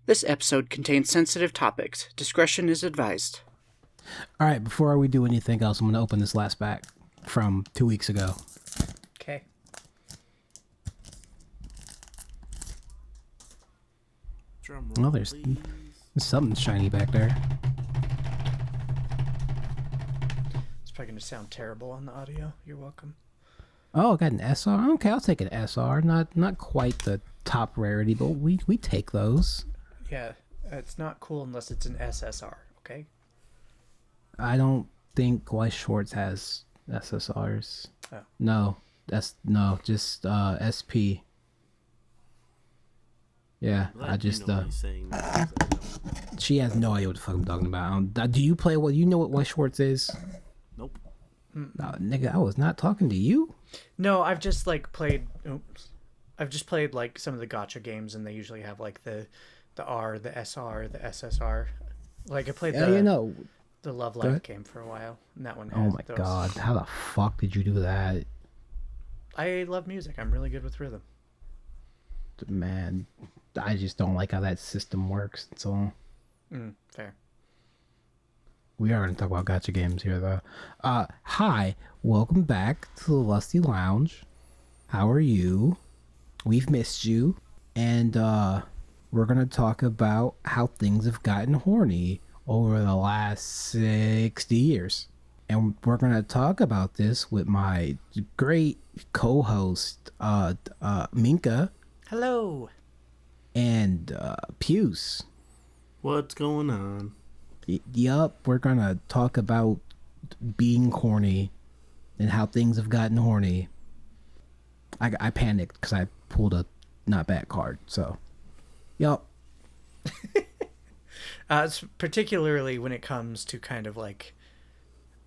This episode contains sensitive topics. Discretion is advised. All right, before we do anything else, I'm going to open this last pack from 2 weeks ago. Okay. Oh, there's something shiny back there. It's probably going to sound terrible on the audio. You're welcome. Oh, I got an SR. Okay, I'll take an SR. Not quite the top rarity, but we take those. Yeah, it's not cool unless it's an SSR, okay? I don't think Weiss Schwartz has SSRs. Oh. No, just SP. Yeah, I just she has no idea what the fuck I'm talking about. Do you play what? You know what Weiss Schwartz is? Nope. No, nigga, I was not talking to you. No, I've just played. Oops. I've just played some of the gacha games, and they usually have the R, the SR, the SSR. I played the Love Life game for a while, and that one. Oh my god, how the fuck did you do that? I love music. I'm really good with rhythm. Man, I just don't like how that system works. That's all. Fair. We are going to talk about gacha games here, though. Hi, welcome back to the Lusty Lounge. How are you? We've missed you, and we're going to talk about how things have gotten horny over the last 60 years. And we're going to talk about this with my great co-host, Minka. Hello. And Puce. What's going on? Yup, we're going to talk about being horny and how things have gotten horny. I panicked because I pulled a not bad card, so yup. Particularly when it comes to kind of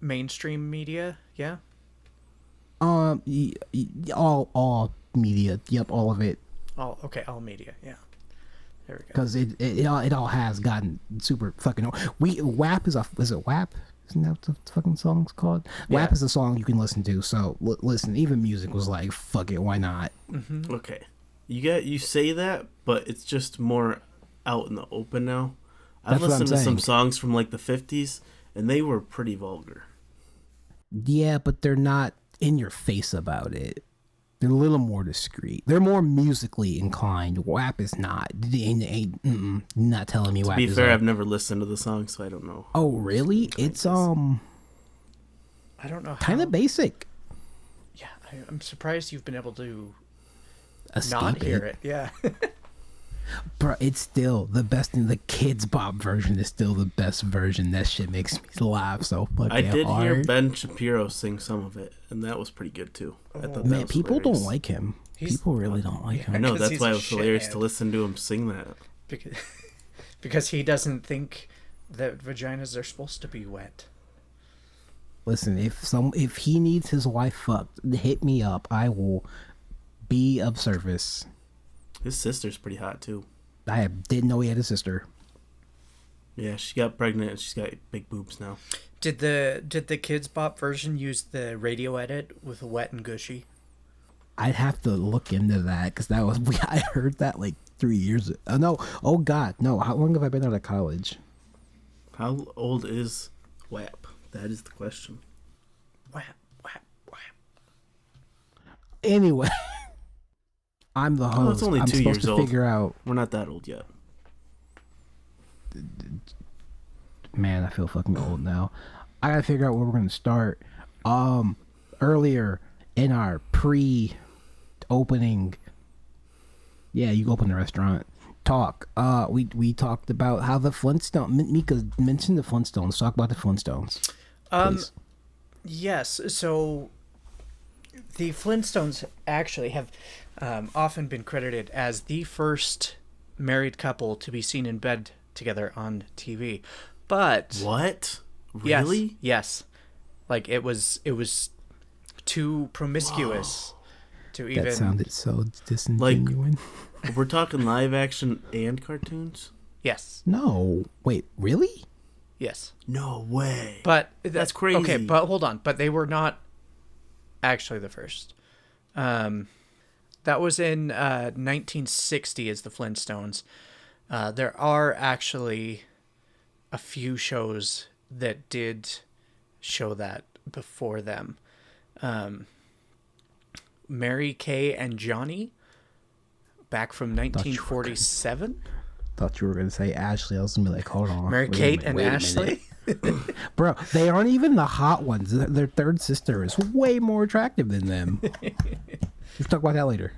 mainstream media, yeah. All media, yep, all of it. All media, yeah. There we go. Because it all has gotten super fucking. WAP is it WAP? Isn't that what the fucking song's called? Yeah. WAP is a song you can listen to. So listen, even music was like, fuck it, why not? Mm-hmm. Okay, you say that, but it's just more out in the open now. I've listened to some songs from the 50s, and they were pretty vulgar. Yeah, but they're not in your face about it. They're a little more discreet. They're more musically inclined. WAP is not. Not telling me WAP is. To be fair, I've never listened to the song, so I don't know. Oh, really? It's I don't know. Kind of basic. Yeah, I'm surprised you've been able to not hear it. Yeah. Bro, it's still the best in the Kids Bop version is still the best version. That shit makes me laugh so fucking hard. I did hear Ben Shapiro sing some of it, and that was pretty good too. I thought man, people hilarious. don't like him. People really don't like him. I know, that's why it was hilarious to listen to him sing that. Because he doesn't think that vaginas are supposed to be wet. Listen, if he needs his wife fucked, hit me up. I will be of service. His sister's pretty hot too. I didn't know he had a sister. Yeah, she got pregnant and she's got big boobs now. Did the Kids Bop version use the radio edit with wet and gushy? I'd have to look into that because I heard that 3 years ago. No, oh god, no. How long have I been out of college? How old is WAP? That is the question. WAP. Anyway. I'm the host. It's only I'm 2 supposed years to old. figure out. We're not that old yet. Man, I feel fucking old now. I gotta figure out where we're gonna start. Earlier in our pre-opening, yeah, you open the restaurant talk. We talked about how the Flintstones. Mika mentioned the Flintstones. Talk about the Flintstones. Please. Yes. So the Flintstones actually have often been credited as the first married couple to be seen in bed together on TV. But what? Really? Yes. It was too promiscuous to even. That sounded so disingenuous. We're talking live action and cartoons? Yes. No. Wait, really? Yes. No way. But that's crazy. Okay, but hold on. But they were not actually the first. That was in 1960 as the Flintstones. There are actually a few shows that did show that before them. Mary Kay and Johnny, back from 1947. Thought you were gonna say Ashley. I was gonna be like, hold on. Mary Kate and Ashley. Bro, they aren't even the hot ones. Their third sister is way more attractive than them. We'll talk about that later.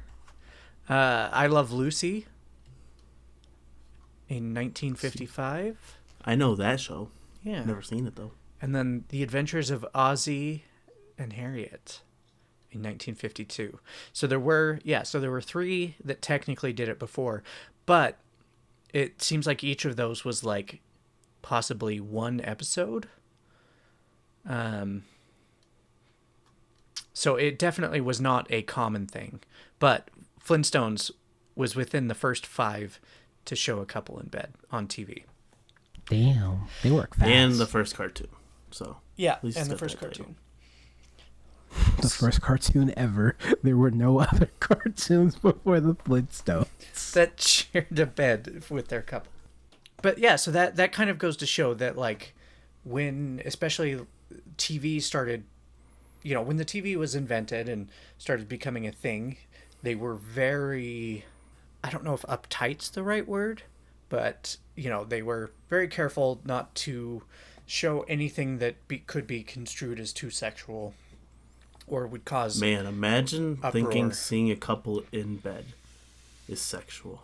I Love Lucy in 1955. I know that show. Yeah. Never seen it, though. And then The Adventures of Ozzie and Harriet in 1952. So there were 3 that technically did it before, but it seems like each of those was like possibly one episode. So it definitely was not a common thing, but Flintstones was within the first 5 to show a couple in bed on TV. Damn, they work fast. And the first cartoon. So yeah, and the first cartoon. The first cartoon ever. There were no other cartoons before the Flintstones that shared a bed with their couple. But yeah, so that kind of goes to show that, like, when especially TV started, when the TV was invented and started becoming a thing, they were very, I don't know if uptight's the right word, but they were very careful not to show anything that could be construed as too sexual or would cause imagine uproar. Thinking seeing a couple in bed is sexual,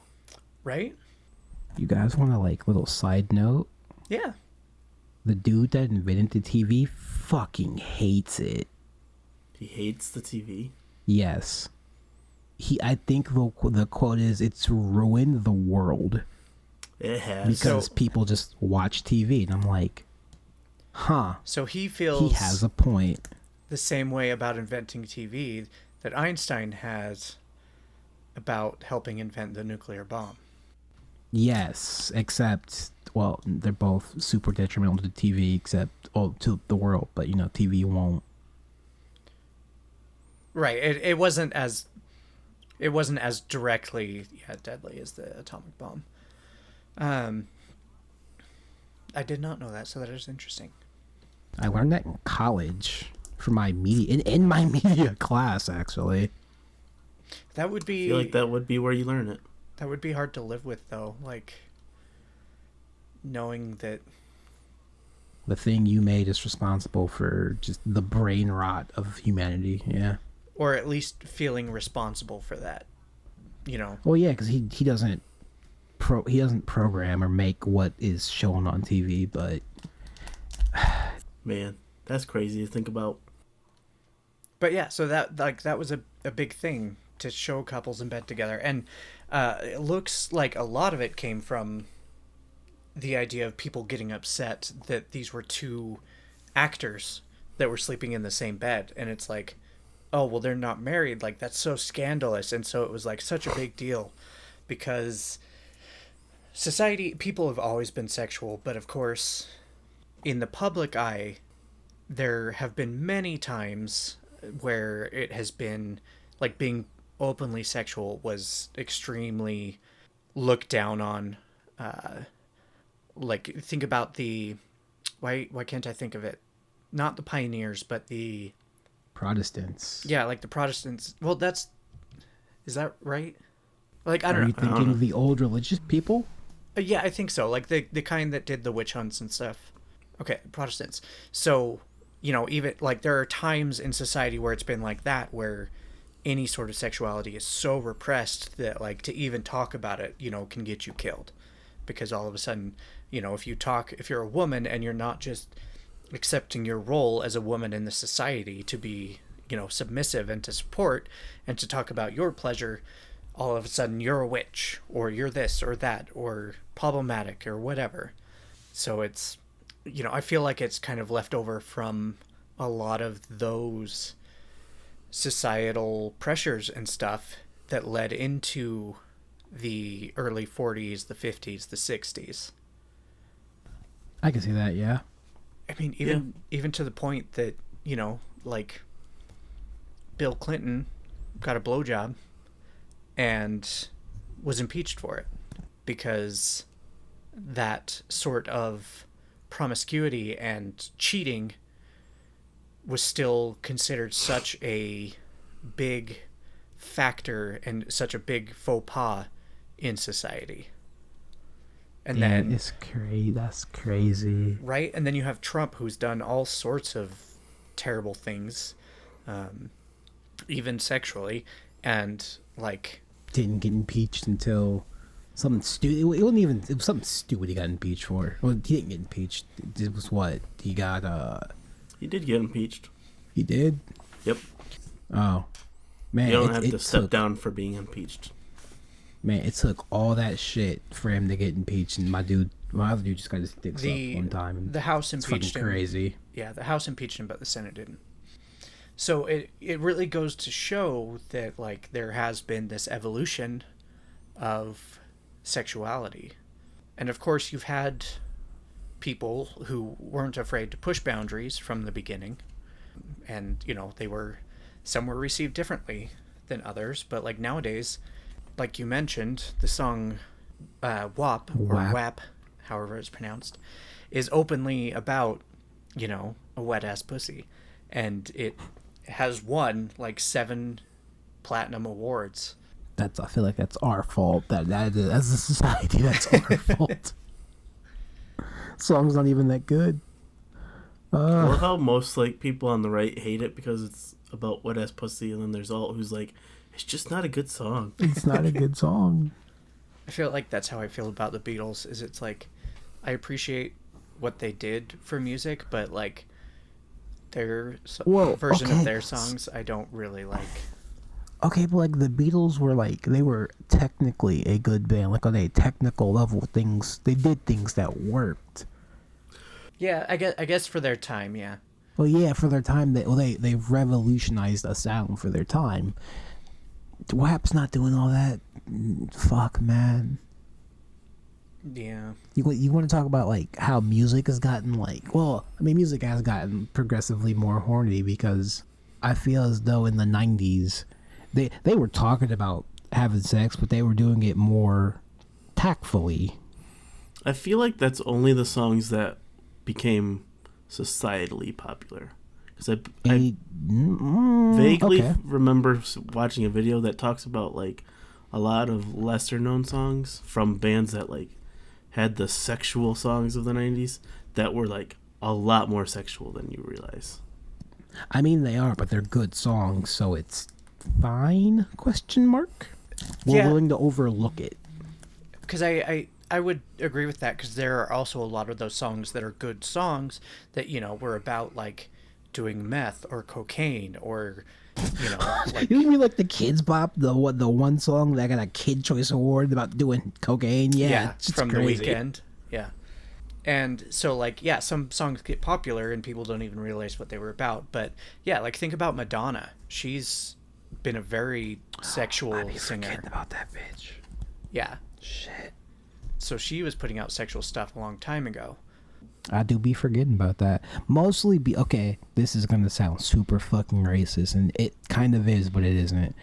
right? You guys want a little side note? Yeah. The dude that invented the TV fucking hates it. He hates the TV? Yes. I think the quote is, it's ruined the world. It has. Because people just watch TV. And I'm like, huh. So he feels he has a point. The same way about inventing TV that Einstein has about helping invent the nuclear bomb. Yes, except, well, they're both super detrimental to TV, except, to the world, but, TV won't. Right. It wasn't as directly deadly as the atomic bomb. I did not know that, so that is interesting. I learned that in college for my media, in my media class, actually. That would be. I feel like that would be where you learn it. That would be hard to live with, though. Like, knowing that the thing you made is responsible for just the brain rot of humanity. Yeah. Or at least feeling responsible for that. Well, yeah, because he doesn't program or make what is shown on TV, but man, that's crazy to think about. But yeah, so that was a big thing to show couples in bed together, and it looks like a lot of it came from the idea of people getting upset that these were 2 actors that were sleeping in the same bed, and it's like, oh, well, they're not married, like, that's so scandalous. And so it was like such a big deal because people have always been sexual, but of course in the public eye there have been many times where it has been like being openly sexual was extremely looked down on. Like, think about why can't I think of it? Not the pioneers, but the Protestants. Yeah, like the Protestants. Well, is that right? Like, I don't know. Are you thinking of the old religious people? Yeah, I think so. Like the kind that did the witch hunts and stuff. Okay, Protestants. So, even like there are times in society where it's been like that, where any sort of sexuality is so repressed that, like, to even talk about it, can get you killed. Because all of a sudden, if you're a woman and you're not just accepting your role as a woman in the society to be, submissive and to support and to talk about your pleasure, all of a sudden you're a witch, or you're this or that, or problematic, or whatever. So it's, I feel like it's kind of left over from a lot of those societal pressures and stuff that led into the early 40s, the 50s, the 60s. I can see that, yeah. I mean, even to the point that, like, Bill Clinton got a blowjob and was impeached for it because that sort of promiscuity and cheating was still considered such a big factor and such a big faux pas in society. And then it's crazy. That's crazy, right? And then you have Trump, who's done all sorts of terrible things, even sexually, and like didn't get impeached until something stupid. It wasn't even. It was something stupid he got impeached for. Well, he didn't get impeached. It was what he got. He did get impeached. He did. Yep. Oh, man! You don't have to step down for being impeached. Man, it took all that shit for him to get impeached, and my other dude just got his dicks up one time. And the House impeached him. Crazy. Yeah, the House impeached him, but the Senate didn't. So it really goes to show that like there has been this evolution of sexuality, and of course you've had people who weren't afraid to push boundaries from the beginning, and some were received differently than others, but like nowadays, like you mentioned, the song WAP, or WAP, however it's pronounced, is openly about, a wet-ass pussy. And it has won, like, 7 platinum awards. I feel like that's our fault. That as a society, that's our fault. Song's not even that good. I love how most, like, people on the right hate it because it's about wet-ass pussy, and then there's all who's like, it's just not a good song. It's not a good song. I feel like that's how I feel about the Beatles, is it's like, I appreciate what they did for music, but like their version of their songs I don't really like. Okay, but like the Beatles were like, they were technically a good band. Like on a technical level, they did things that worked. Yeah, I guess for their time, yeah. Well, yeah, for their time, they revolutionized a sound for their time. WAP's not doing all that. Fuck, man. Yeah. You want to talk about like how music has gotten music has gotten progressively more horny, because I feel as though in the 90s they were talking about having sex, but they were doing it more tactfully. I feel like that's only the songs that became societally popular. Because I vaguely remember watching a video that talks about like a lot of lesser known songs from bands that like had the sexual songs of the 90s that were like a lot more sexual than you realize. I mean, they are, but they're good songs, so it's fine? We're willing to overlook it. Because I would agree with that, because there are also a lot of those songs that are good songs that, were about like doing meth or cocaine or like, you mean like the Kids Bop, the one song that got a Kid Choice Award about doing cocaine? Yeah, it's from crazy. The Weeknd. Yeah. And so like, yeah, some songs get popular and people don't even realize what they were about. But yeah, like think about Madonna. She's been a very sexual singer. Forgetting about that bitch. Yeah. Shit. So she was putting out sexual stuff a long time ago. I do be forgetting about that. Mostly this is going to sound super fucking racist, and it kind of is, but it isn't.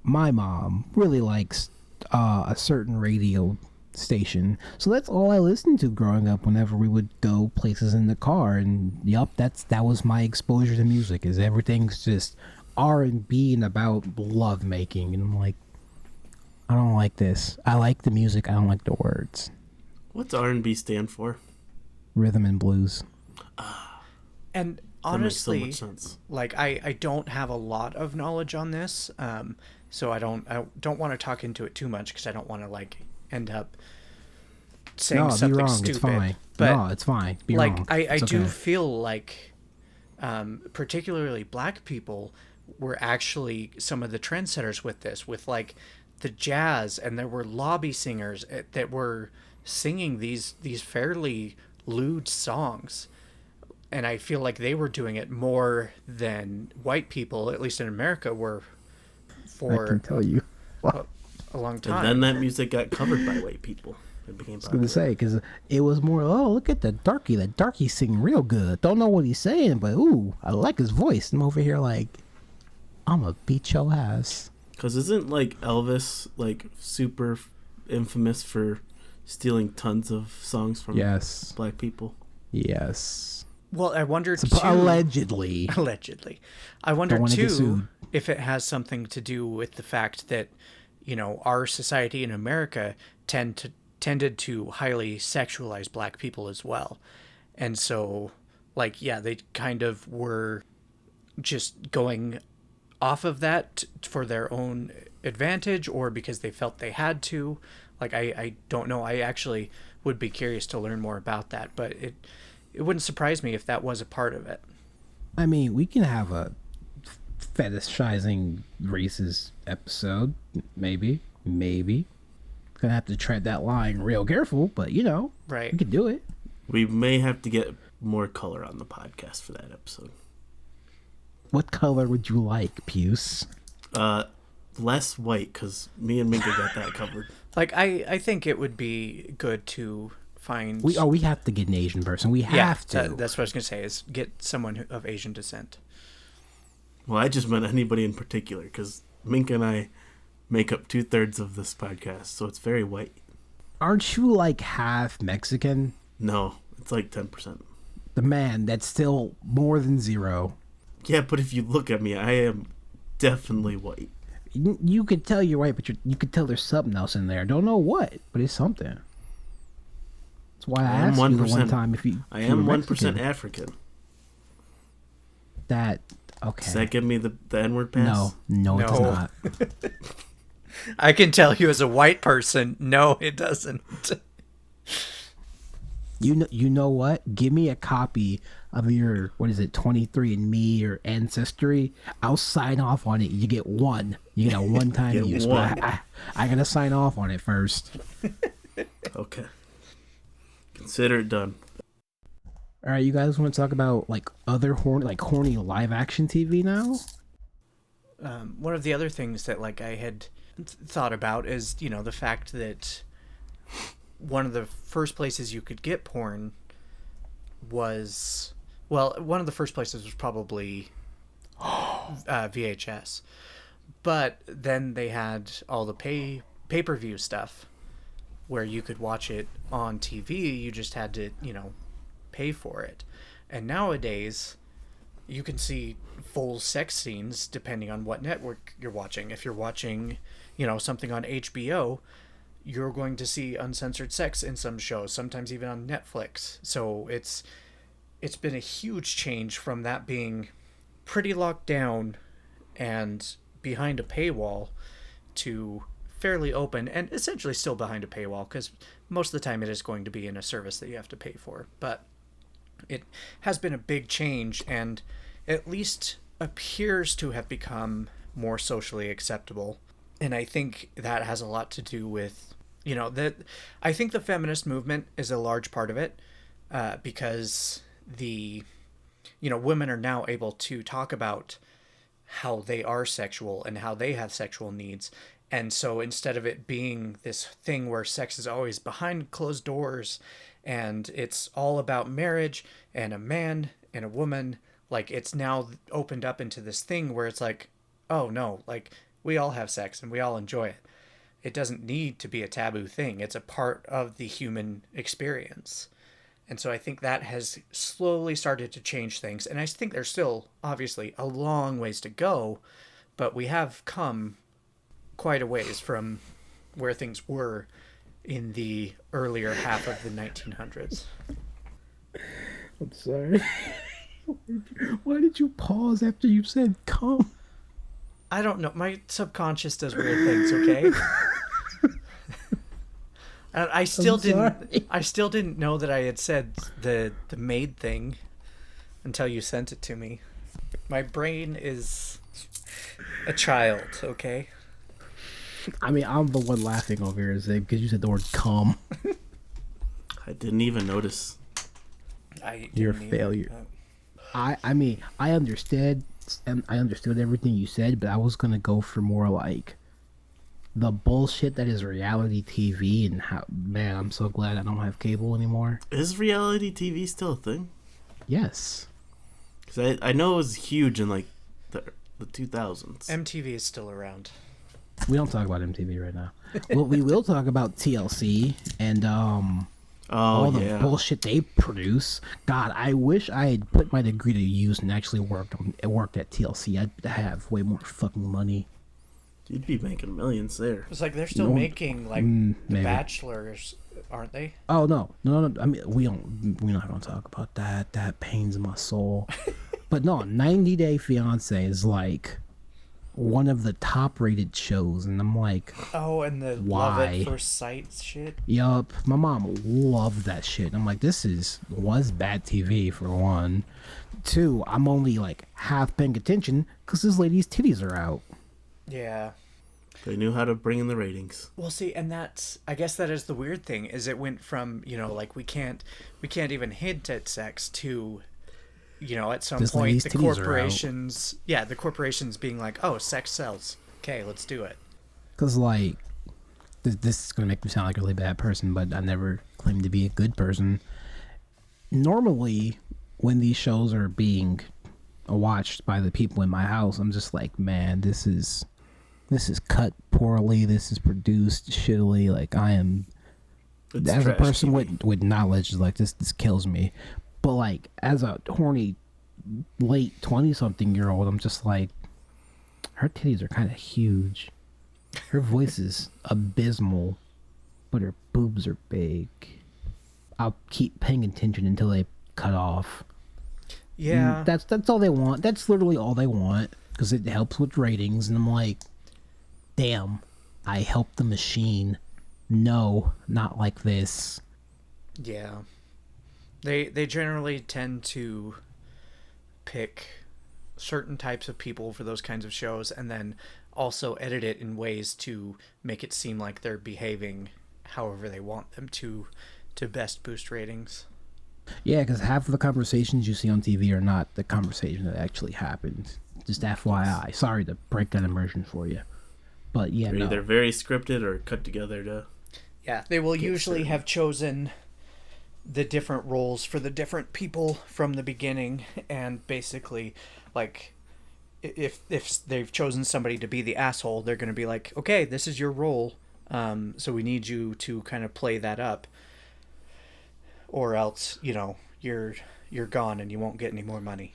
My mom really likes a certain radio station, so that's all I listened to growing up whenever we would go places in the car, and that was my exposure to music, is everything's just R&B and about love making, and I'm like, I don't like this. I like the music, I don't like the words. What's R&B stand for? Rhythm and blues. And honestly, that makes so much sense. Like I don't have a lot of knowledge on this, so I don't want to talk into it too much, because I don't want to like end up saying something wrong. stupid. It's fine. But no, it's fine. Be like wrong. I It's do okay. feel like, particularly black people were actually some of the trendsetters with this, with like the jazz, and there were lobby singers that were singing these fairly lewd songs, and I feel like they were doing it more than white people, at least in America, were for I can tell you. a long time. And then that music got covered by white people. It became popular. I was gonna say, because it was more, look at the darky. That darky's singing real good. Don't know what he's saying, but ooh, I like his voice. I'm over here like, I'm gonna beat your ass. Because isn't like Elvis like super infamous for stealing tons of songs from black people. Yes. Well, I wonder too. Allegedly. I wonder too if it has something to do with the fact that, our society in America tended to highly sexualize black people as well, and so, they kind of were just going off of that for their own advantage, or because they felt they had to. I don't know. I actually would be curious to learn more about that, but it wouldn't surprise me if that was a part of it. I mean, we can have a fetishizing races episode. Maybe. Gonna have to tread that line real careful, but right. We could do it. We may have to get more color on the podcast for that episode. What color would you like, Puce? Less white, because me and Minka got that covered. I think it would be good to find... We have to get an Asian person. We have to. That's what I was going to say, is get someone of Asian descent. Well, I just meant anybody in particular, because Minka and I make up 2/3 of this podcast, so it's very white. Aren't you half Mexican? No, it's 10%. The man, that's still more than zero. Yeah, but if you look at me, I am definitely white. You could tell you're white, but you could tell there's something else in there. Don't know what, but it's something. That's why I asked you the one time if you. I am 1% African. Okay. Does that give me the N-word pass? No, it does not. I can tell you as a white person, no, it doesn't. You know what? Give me a copy of your 23andMe or Ancestry. I'll sign off on it. You get one. You get a one-time use. But I gotta sign off on it first. Okay. Consider it done. All right, you guys want to talk about other horny live action TV now? One of the other things that I had thought about is the fact that one of the first places you could get porn was one of the first places was probably VHS, but then they had all the pay-per-view stuff where you could watch it on TV. You just had to pay for it, and nowadays you can see full sex scenes depending on what network you're watching. If you're watching something on HBO, you're going to see uncensored sex in some shows, sometimes even on Netflix. So it's been a huge change from that being pretty locked down and behind a paywall to fairly open and essentially still behind a paywall, because most of the time it is going to be in a service that you have to pay for. But it has been a big change, and at least appears to have become more socially acceptable. And I think that has a lot to do with, that I think the feminist movement is a large part of it, because women are now able to talk about how they are sexual and how they have sexual needs. And so instead of it being this thing where sex is always behind closed doors and it's all about marriage and a man and a woman, it's now opened up into this thing where it's oh no, we all have sex and we all enjoy it. It doesn't need to be a taboo thing. It's a part of the human experience. And so I think that has slowly started to change things. And I think there's still, obviously, a long ways to go, but we have come quite a ways from where things were in the earlier half of the 1900s. I'm sorry. Why did you pause after you said come? I don't know. My subconscious does weird things, okay? I still didn't know that I had said the maid thing until you sent it to me. My brain is a child, okay? I mean, I'm the one laughing over here because you said the word come. I didn't even notice. You're a failure. I mean, I understood everything you said, but I was gonna go for more the bullshit that is reality TV, and how, man, I'm so glad I don't have cable anymore. Is reality TV still a thing? Yes. Because I know it was huge in the 2000s. MTV is still around. We don't talk about MTV right now. Well, we will talk about TLC and all the bullshit they produce. God, I wish I had put my degree to use and actually worked at TLC. I'd have way more fucking money. You'd be making millions there. It's like they're still making like The Bachelors, aren't they? Oh no. I mean, we're not gonna talk about that. That pains my soul. But no, 90 Day Fiance is like one of the top rated shows, and I'm like, oh, and the why? Love at First Sight shit. Yup, my mom loved that shit. I'm like, this was bad TV for one. Two, I'm only like half paying attention because this lady's titties are out. Yeah. They knew how to bring in the ratings. Well, see, and I guess that is the weird thing, is it went from, like we can't even hint at sex to, at some point the corporations, the corporations being like, oh, sex sells. Okay, let's do it. Because like, this is going to make me sound like a really bad person, but I never claimed to be a good person. Normally, when these shows are being watched by the people in my house, I'm just like, man, this is cut poorly. This is produced shittily. Like, I am, as a person with knowledge, like this kills me. But like, as a horny late 20-something-year-old, I'm just like, her titties are kind of huge. Her voice is abysmal, but her boobs are big. I'll keep paying attention until they cut off. Yeah, that's all they want. That's literally all they want because it helps with ratings. And I'm like, damn, I helped the machine. No, not like this. Yeah, they generally tend to pick certain types of people for those kinds of shows, and then also edit it in ways to make it seem like they're behaving however they want them to best boost ratings. Yeah, because half of the conversations you see on TV are not the conversation that actually happened. Just FYI. Sorry to break that immersion for you. But yeah, they're either very scripted or cut together to... Yeah, they will usually have chosen the different roles for the different people from the beginning, and basically, like, if they've chosen somebody to be the asshole, they're going to be like, okay, this is your role, so we need you to kind of play that up, or else, you're gone and you won't get any more money.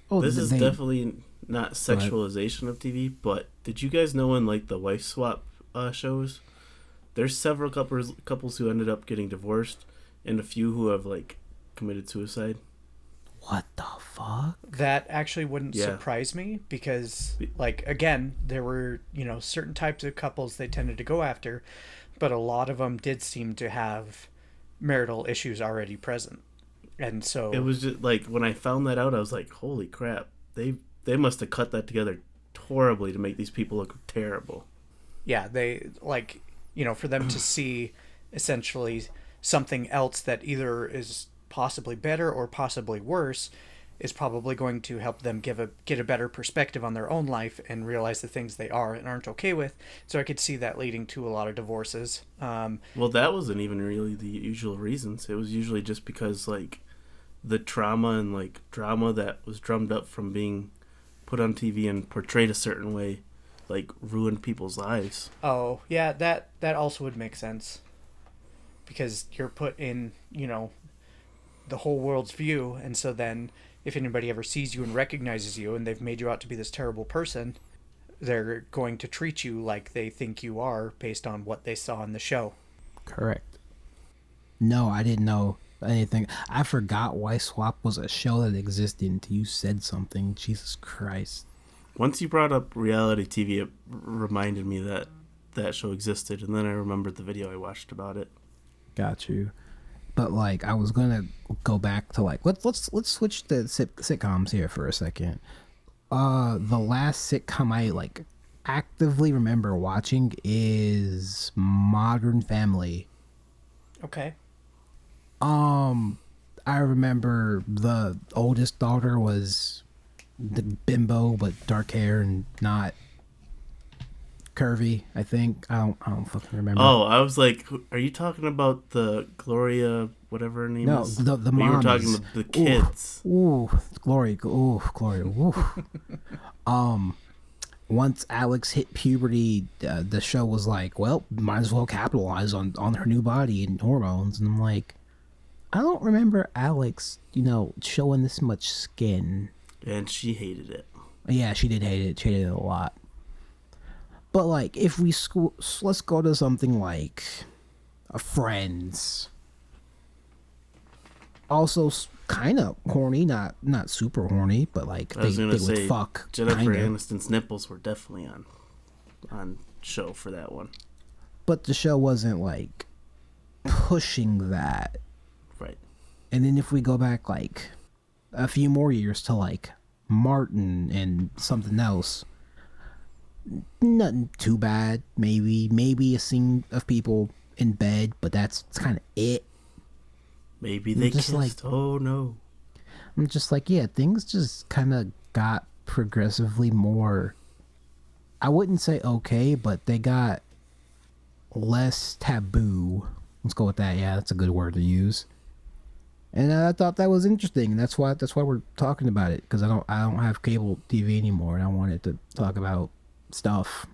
Oh, this is definitely not sexualization of TV, but did you guys know in like the wife swap shows, there's several couples who ended up getting divorced, and a few who have like committed suicide? What the fuck? That actually wouldn't surprise me, because like, again, there were, certain types of couples they tended to go after, but a lot of them did seem to have marital issues already present. And so it was just like, when I found that out, I was like, holy crap, they must have cut that together horribly to make these people look terrible. Yeah, they like, for them to see essentially something else that either is possibly better or possibly worse is probably going to help them get a better perspective on their own life and realize the things they are and aren't okay with. So I could see that leading to a lot of divorces. Well, that wasn't even really the usual reasons. It was usually just because like the trauma and like drama that was drummed up from being put on TV and portrayed a certain way, like, ruined people's lives. Oh yeah, that also would make sense, because you're put in, the whole world's view, and so then if anybody ever sees you and recognizes you and they've made you out to be this terrible person, they're going to treat you like they think you are based on what they saw in the show. Correct. No, I didn't know anything. I forgot Wife Swap was a show that existed until you said something. Jesus Christ. Once you brought up reality TV, it reminded me that that show existed, and then I remembered the video I watched about it. Got you. But like, I was gonna go back to like, let's switch to sitcoms here for a second. The last sitcom I like actively remember watching is Modern Family. Okay. I remember the oldest daughter was the bimbo, but dark hair and not curvy, I think. I don't fucking remember. Oh, I was like, are you talking about the Gloria, whatever her name is? No, the mom. You were talking about the kids. Gloria. Ooh. once Alex hit puberty, the show was like, well, might as well capitalize on her new body and hormones. And I'm like, I don't remember Alex, showing this much skin. And she hated it. Yeah, she did hate it. She hated it a lot. But like, if we let's go to something like Friends. Also, kind of horny, not super horny, but like they would fuck. Jennifer Aniston's nipples were definitely on show for that one. But the show wasn't like pushing that. Right. And then if we go back like a few more years to like Martin and something else, nothing too bad. Maybe a scene of people in bed, but that's kind of it. Maybe they kissed. Like, oh no. I'm just like, yeah, things just kind of got progressively more, I wouldn't say okay, but they got less taboo. Let's go with that. Yeah, that's a good word to use. And I thought that was interesting. That's why we're talking about it, because I don't have cable TV anymore, and I wanted to talk about stuff.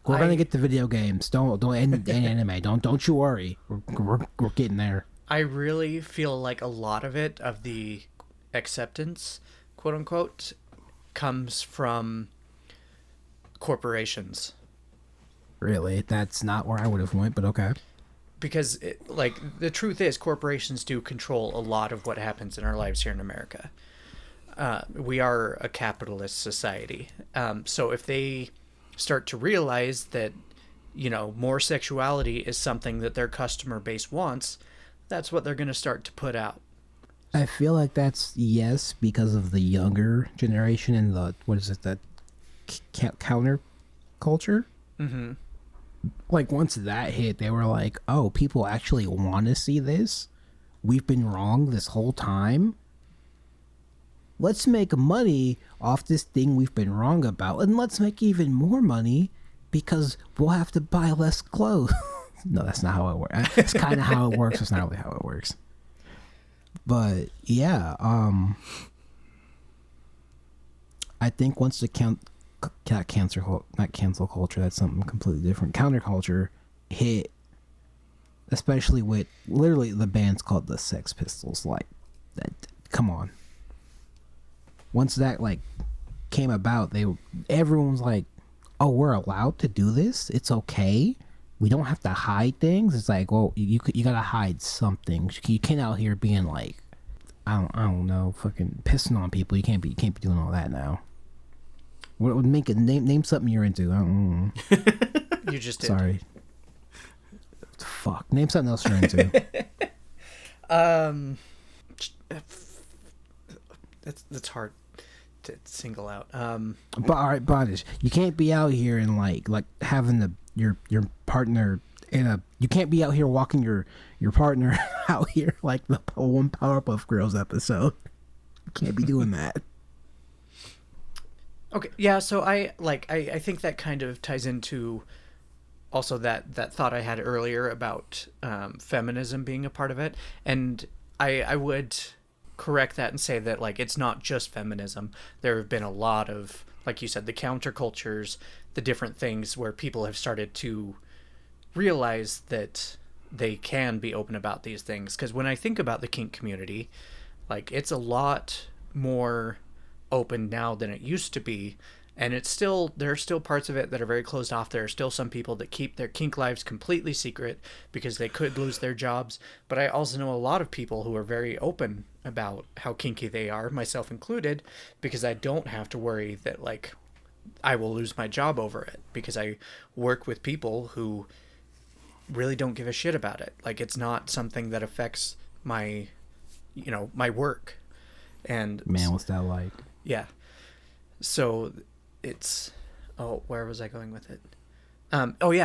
We're gonna get to video games. Don't and anime. Don't you worry. We're getting there. I really feel like a lot of it, of the acceptance, quote unquote, comes from corporations. Really? That's not where I would have went, but okay. Because, the truth is, corporations do control a lot of what happens in our lives here in America. We are a capitalist society. So if they start to realize that, more sexuality is something that their customer base wants, that's what they're going to start to put out. I feel like that's yes, because of the younger generation and the, that counter culture? Mm-hmm. Like, once that hit, they were like, oh, people actually want to see this? We've been wrong this whole time? Let's make money off this thing we've been wrong about, and let's make even more money because we'll have to buy less clothes. No, that's not how it works. It's kind of how it works. It's not really how it works. But yeah, I think once the not cancel culture, that's something completely different. Counterculture hit, especially with literally the band's called the Sex Pistols. Like, that, come on. Once that like came about, everyone was like, "Oh, we're allowed to do this. It's okay. We don't have to hide things." It's like, well, you gotta hide something. You can't out here being like, I don't know, fucking pissing on people. You can't be doing all that now. What would make it name something you're into? I don't know. You just did. Sorry. Fuck. Name something else you're into. That's hard to single out. But all right, Bodish, you can't be out here and like having your partner in a. You can't be out here walking your partner out here like the one Powerpuff Girls episode. You can't be doing that. Okay, yeah, so I think that kind of ties into also that thought I had earlier about feminism being a part of it. And I would correct that and say that, like, it's not just feminism. There have been a lot of, like you said, the countercultures, the different things where people have started to realize that they can be open about these things. Because when I think about the kink community, like, it's a lot more open now than it used to be, and there are still parts of it that are very closed off. There are still some people that keep their kink lives completely secret because they could lose their jobs, but I also know a lot of people who are very open about how kinky they are, myself included, because I don't have to worry that, like, I will lose my job over it, because I work with people who really don't give a shit about it. Like, it's not something that affects my work. And man, what's that like? Yeah. So it's, where was I going with it?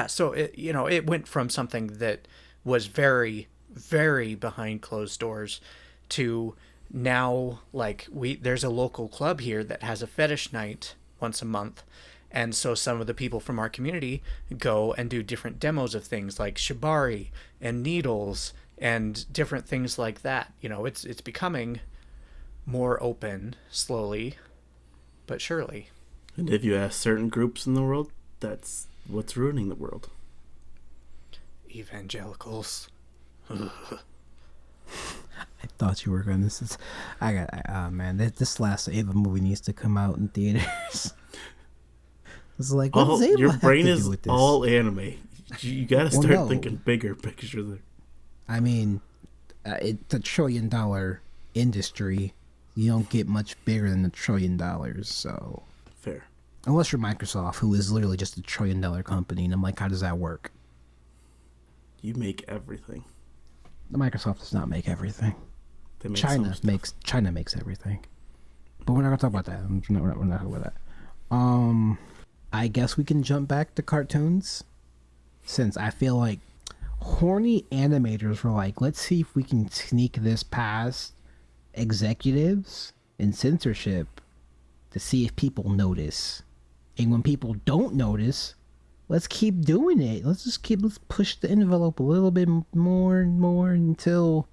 So it went from something that was very, very behind closed doors to now, like, there's a local club here that has a fetish night once a month. And so some of the people from our community go and do different demos of things like shibari and needles and different things like that. It's becoming more open slowly but surely. And if you ask certain groups in the world, that's what's ruining the world. Evangelicals. I thought you were going to... man, this last Ava movie needs to come out in theaters. It's like, what does Ava your have brain to is do with this? all anime. You got to start thinking bigger picture there. I mean, it's $1 trillion industry. You don't get much bigger than $1 trillion, so... Fair. Unless you're Microsoft, who is literally just $1 trillion company, and I'm like, how does that work? You make everything. Microsoft does not make everything. They make China makes everything. But we're not gonna talk about that. We're not talking about that. I guess we can jump back to cartoons, since I feel like horny animators were like, let's see if we can sneak this past executives and censorship to see if people notice. And when people don't notice, let's keep doing it. Let's push the envelope a little bit more and more until,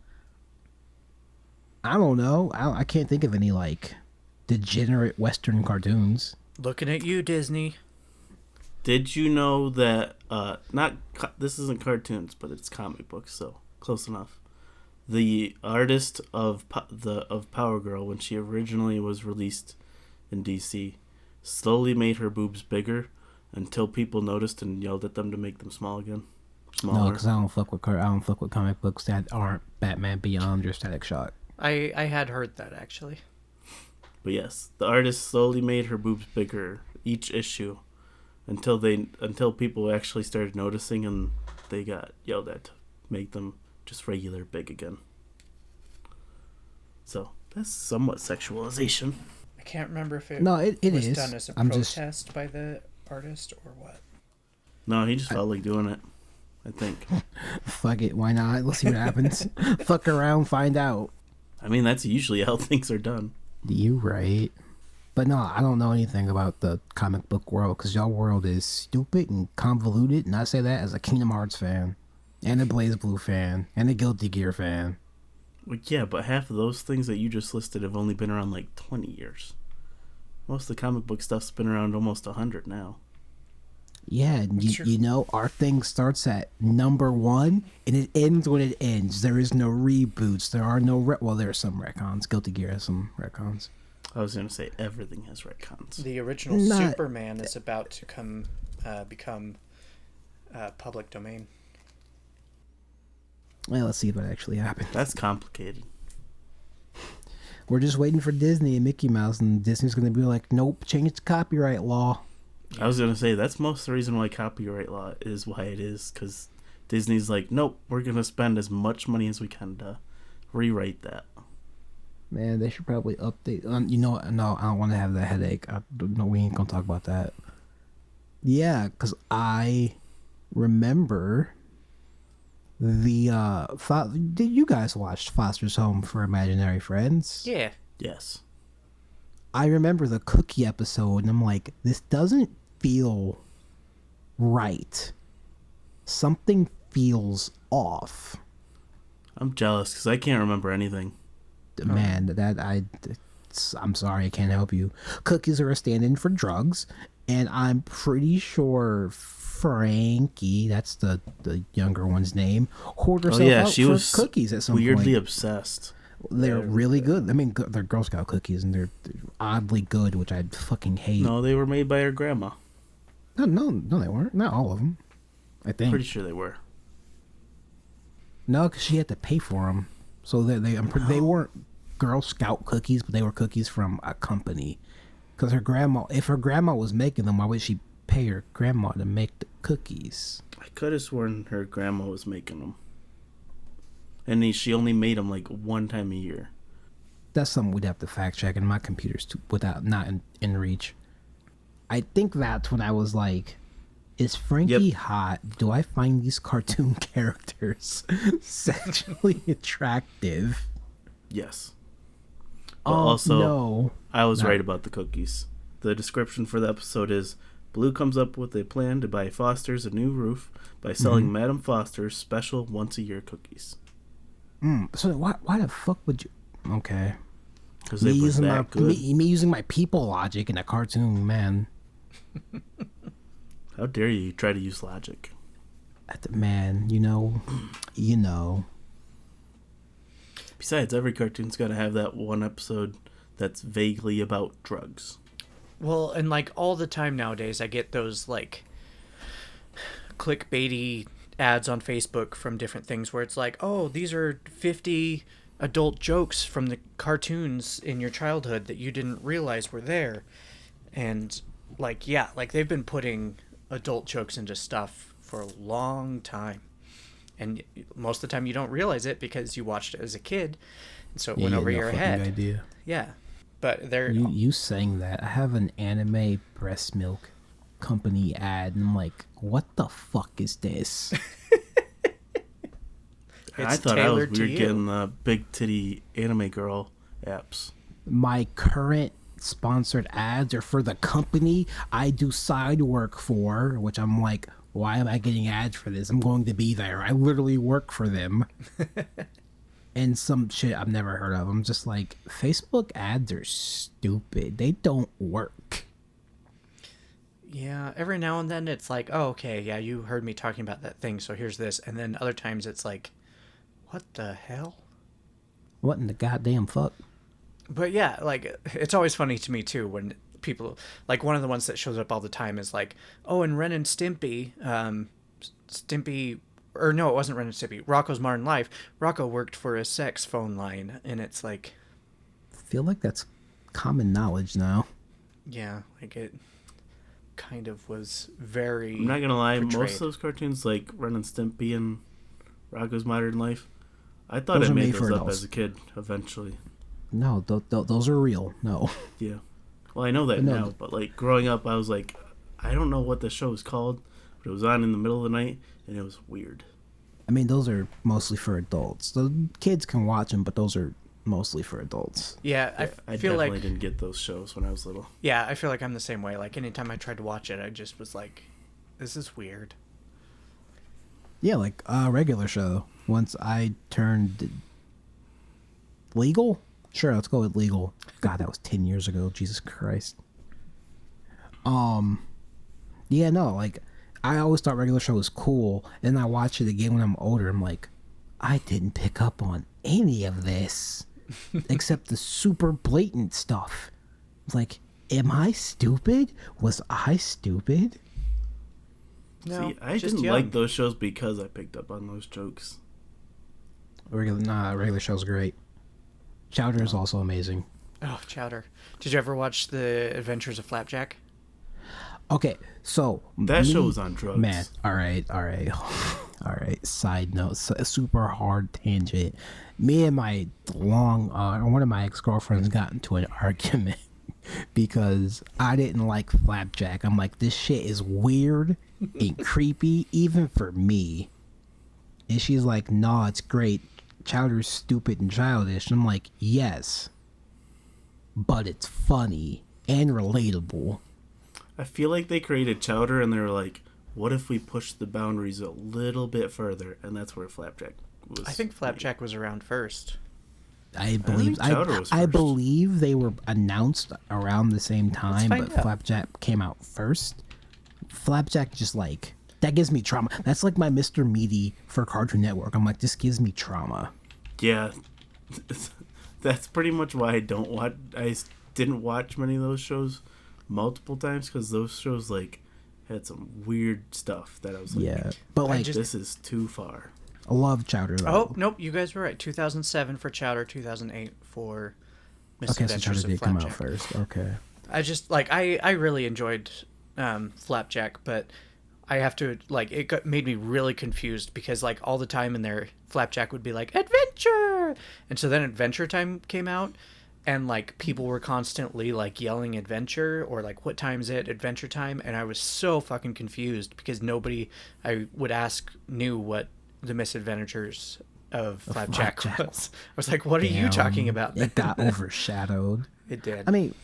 I don't know. I can't think of any like degenerate Western cartoons. Looking at you, Disney. Did you know that this isn't cartoons, but it's comic books, so close enough. The artist of Power Girl, when she originally was released in DC, slowly made her boobs bigger until people noticed and yelled at them to make them small again. Smaller. No, because I don't fuck with comic books that aren't Batman Beyond or Static Shock. I had heard that, actually. But yes, the artist slowly made her boobs bigger each issue until people actually started noticing and they got yelled at to make them just regular big again. So that's somewhat sexualization. I can't remember if it was is done as a protest by the artist or what. No, he just felt like doing it, I think. Fuck it, why not? Let's see what happens. Fuck around, find out. I mean, that's usually how things are done. You right. But no, I don't know anything about the comic book world because y'all world is stupid and convoluted, and I say that as a Kingdom Hearts fan, and a Blaze Blue fan, and a Guilty Gear fan. Well, yeah, but half of those things that you just listed have only been around like 20 years. Most of the comic book stuff's been around almost 100 now. Yeah, you know, our thing starts at number 1, and it ends when it ends. There is no reboots. There are no... well, there are some retcons. Guilty Gear has some retcons. I was going to say everything has retcons. The original Superman is about to become public domain. Well, let's see what actually happens. That's complicated. We're just waiting for Disney and Mickey Mouse, and Disney's going to be like, nope, change the copyright law. I was going to say, that's most of the reason why copyright law is why it is, because Disney's like, nope, we're going to spend as much money as we can to rewrite that. Man, they should probably update. You know, no, I don't want to have that headache. No, we ain't going to talk about that. Yeah, because I remember did you guys watch Foster's Home for Imaginary Friends? Yeah. Yes. I remember the cookie episode, and I'm like, this doesn't feel right. Something feels off. I'm jealous because I can't remember anything. Man, I'm sorry, I can't help you. Cookies are a stand-in for drugs, and I'm pretty sure Frankie, that's the younger one's name, hoarded herself out she for was cookies at some point. Weirdly obsessed. They're really good. I mean, they're Girl Scout cookies, and they're oddly good, which I fucking hate. No, they were made by her grandma. No, they weren't. Not all of them, I think. Pretty sure they were. No, because she had to pay for them. So they weren't Girl Scout cookies, but they were cookies from a company. Because if her grandma was making them, why would she pay her grandma to make the cookies? I could have sworn her grandma was making them. And she only made them like one time a year. That's something we'd have to fact check, and my computer's not in reach. I think that's when I was like, is Frankie hot? Do I find these cartoon characters sexually attractive? Yes. But also, no. I was right about the cookies. The description for the episode is, Blue comes up with a plan to buy Foster's a new roof by selling Madame Foster's special once-a-year cookies. So why the fuck would you... Okay. Because they were that good. Me using my people logic in a cartoon, man. How dare you try to use logic? Man, you know. Besides, every cartoon's got to have that one episode that's vaguely about drugs. Well, and like all the time nowadays, I get those like clickbaity ads on Facebook from different things where it's like, oh, these are 50 adult jokes from the cartoons in your childhood that you didn't realize were there. And like, yeah, like they've been putting adult jokes into stuff for a long time. And most of the time you don't realize it because you watched it as a kid. And so it went over your head. Idea. Yeah. But they're... You saying that. I have an anime breast milk company ad, and I'm like, what the fuck is this? I thought I was weird getting the big titty anime girl apps. My current sponsored ads are for the company I do side work for, which I'm like, why am I getting ads for this? I'm going to be there. I literally work for them. And some shit I've never heard of. I'm just like, Facebook ads are stupid. They don't work. Yeah, every now and then it's like, oh, okay, yeah, you heard me talking about that thing, so here's this. And then other times it's like, what the hell? What in the goddamn fuck? But yeah, like, it's always funny to me, too, when people, like, one of the ones that shows up all the time is like, oh, and Ren and Stimpy, or no, it wasn't Ren and Stimpy, Rocco's Modern Life, Rocco worked for a sex phone line, and it's like... I feel like that's common knowledge now. Yeah, like, it kind of was very... I'm not gonna lie, portrayed. Most of those cartoons, like Ren and Stimpy and Rocco's Modern Life, I thought I made those up as a kid, eventually. No, those are real. No. Yeah. Well, I know that now, but like growing up, I was like, I don't know what the show is called, but it was on in the middle of the night, and it was weird. I mean, those are mostly for adults. The kids can watch them, but those are mostly for adults. Yeah, I feel definitely like... didn't get those shows when I was little. Yeah, I feel like I'm the same way. Like, anytime I tried to watch it, I just was like, this is weird. Yeah, like a regular show. Once I turned legal? Sure, let's go with legal. God, that was 10 years ago. Jesus Christ. Yeah, no, like, I always thought regular show was cool. And I watch it again when I'm older. I'm like, I didn't pick up on any of this. Except the super blatant stuff. It's like, am I stupid? Was I stupid? No, see, I didn't like those shows because I picked up on those jokes. Regular show's great. Chowder is also amazing. Oh, Chowder. Did you ever watch The Adventures of Flapjack? Okay, so... That show was on drugs. Man, all right. Side note, a super hard tangent. Me and my one of my ex-girlfriends got into an argument because I didn't like Flapjack. I'm like, this shit is weird and creepy, even for me. And she's like, nah, it's great. Chowder's stupid and childish. And I'm like, yes, but it's funny and relatable. I feel like they created Chowder and they were like, what if we push the boundaries a little bit further? And that's where Flapjack was. I think Flapjack was around first. I believe they were announced around the same time, but Flapjack came out first. Flapjack just like, that gives me trauma. That's like my Mr. Meaty for Cartoon Network. I'm like, this gives me trauma. Yeah. That's pretty much why I didn't watch many of those shows multiple times, because those shows like had some weird stuff that I was like, yeah, but like, this is too far. I love Chowder though. Oh nope, you guys were right. 2007 for Chowder, 2008 for Misadventures so Chowder did of Flapjack. come out first. Okay. I just like I really enjoyed Flapjack, but I have to like made me really confused because like all the time in there, Flapjack would be like adventure, and so then Adventure Time came out. And, like, people were constantly, like, yelling adventure or, like, what time is it? Adventure Time. And I was so fucking confused because nobody I would ask knew what the misadventures of Flapjack was. I was like, what are you talking about? It got overshadowed. It did. I mean,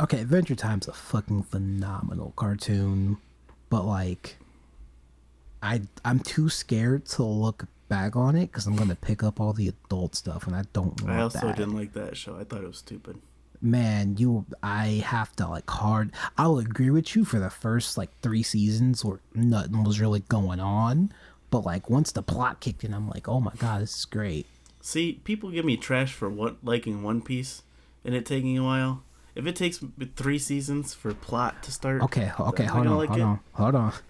okay, Adventure Time's a fucking phenomenal cartoon. But, like, I'm too scared to look back on it because I'm gonna pick up all the adult stuff and I don't want that. I also didn't like that show. I thought it was stupid. Man, I have to like hard. I'll agree with you for the first like 3 seasons where nothing was really going on, but like once the plot kicked in, I'm like, oh my god, this is great. See, people give me trash for liking One Piece and it taking a while. If it takes 3 seasons for plot to start, Okay, hold on.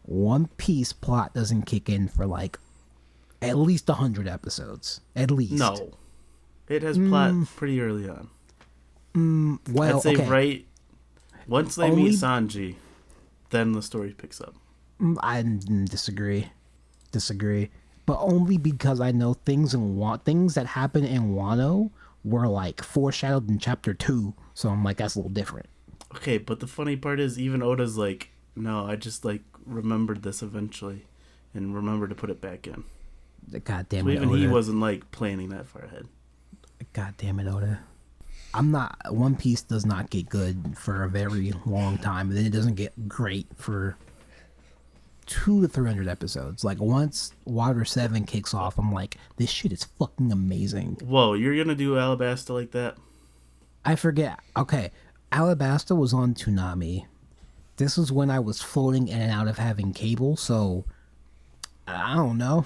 One Piece plot doesn't kick in for like at least 100 episodes, at least. No, it has plot pretty early on. Well, I'd say okay. right once they meet Sanji, then the story picks up. I disagree, but only because I know things that happen in Wano were like foreshadowed in chapter 2, so I'm like, that's a little different. Okay, but the funny part is even Oda's like, no, I just like remembered this eventually, and remember to put it back in. God damn So it, even Oda. he wasn't like planning that far ahead. God damn it, Oda. One Piece does not get good for a very long time, and then it doesn't get great for 200 to 300 episodes. Like once Water 7 kicks off, I'm like, this shit is fucking amazing. Whoa, you're gonna do Alabasta like that? I forget. Okay, Alabasta was on Toonami. This was when I was floating in and out of having cable, so I don't know.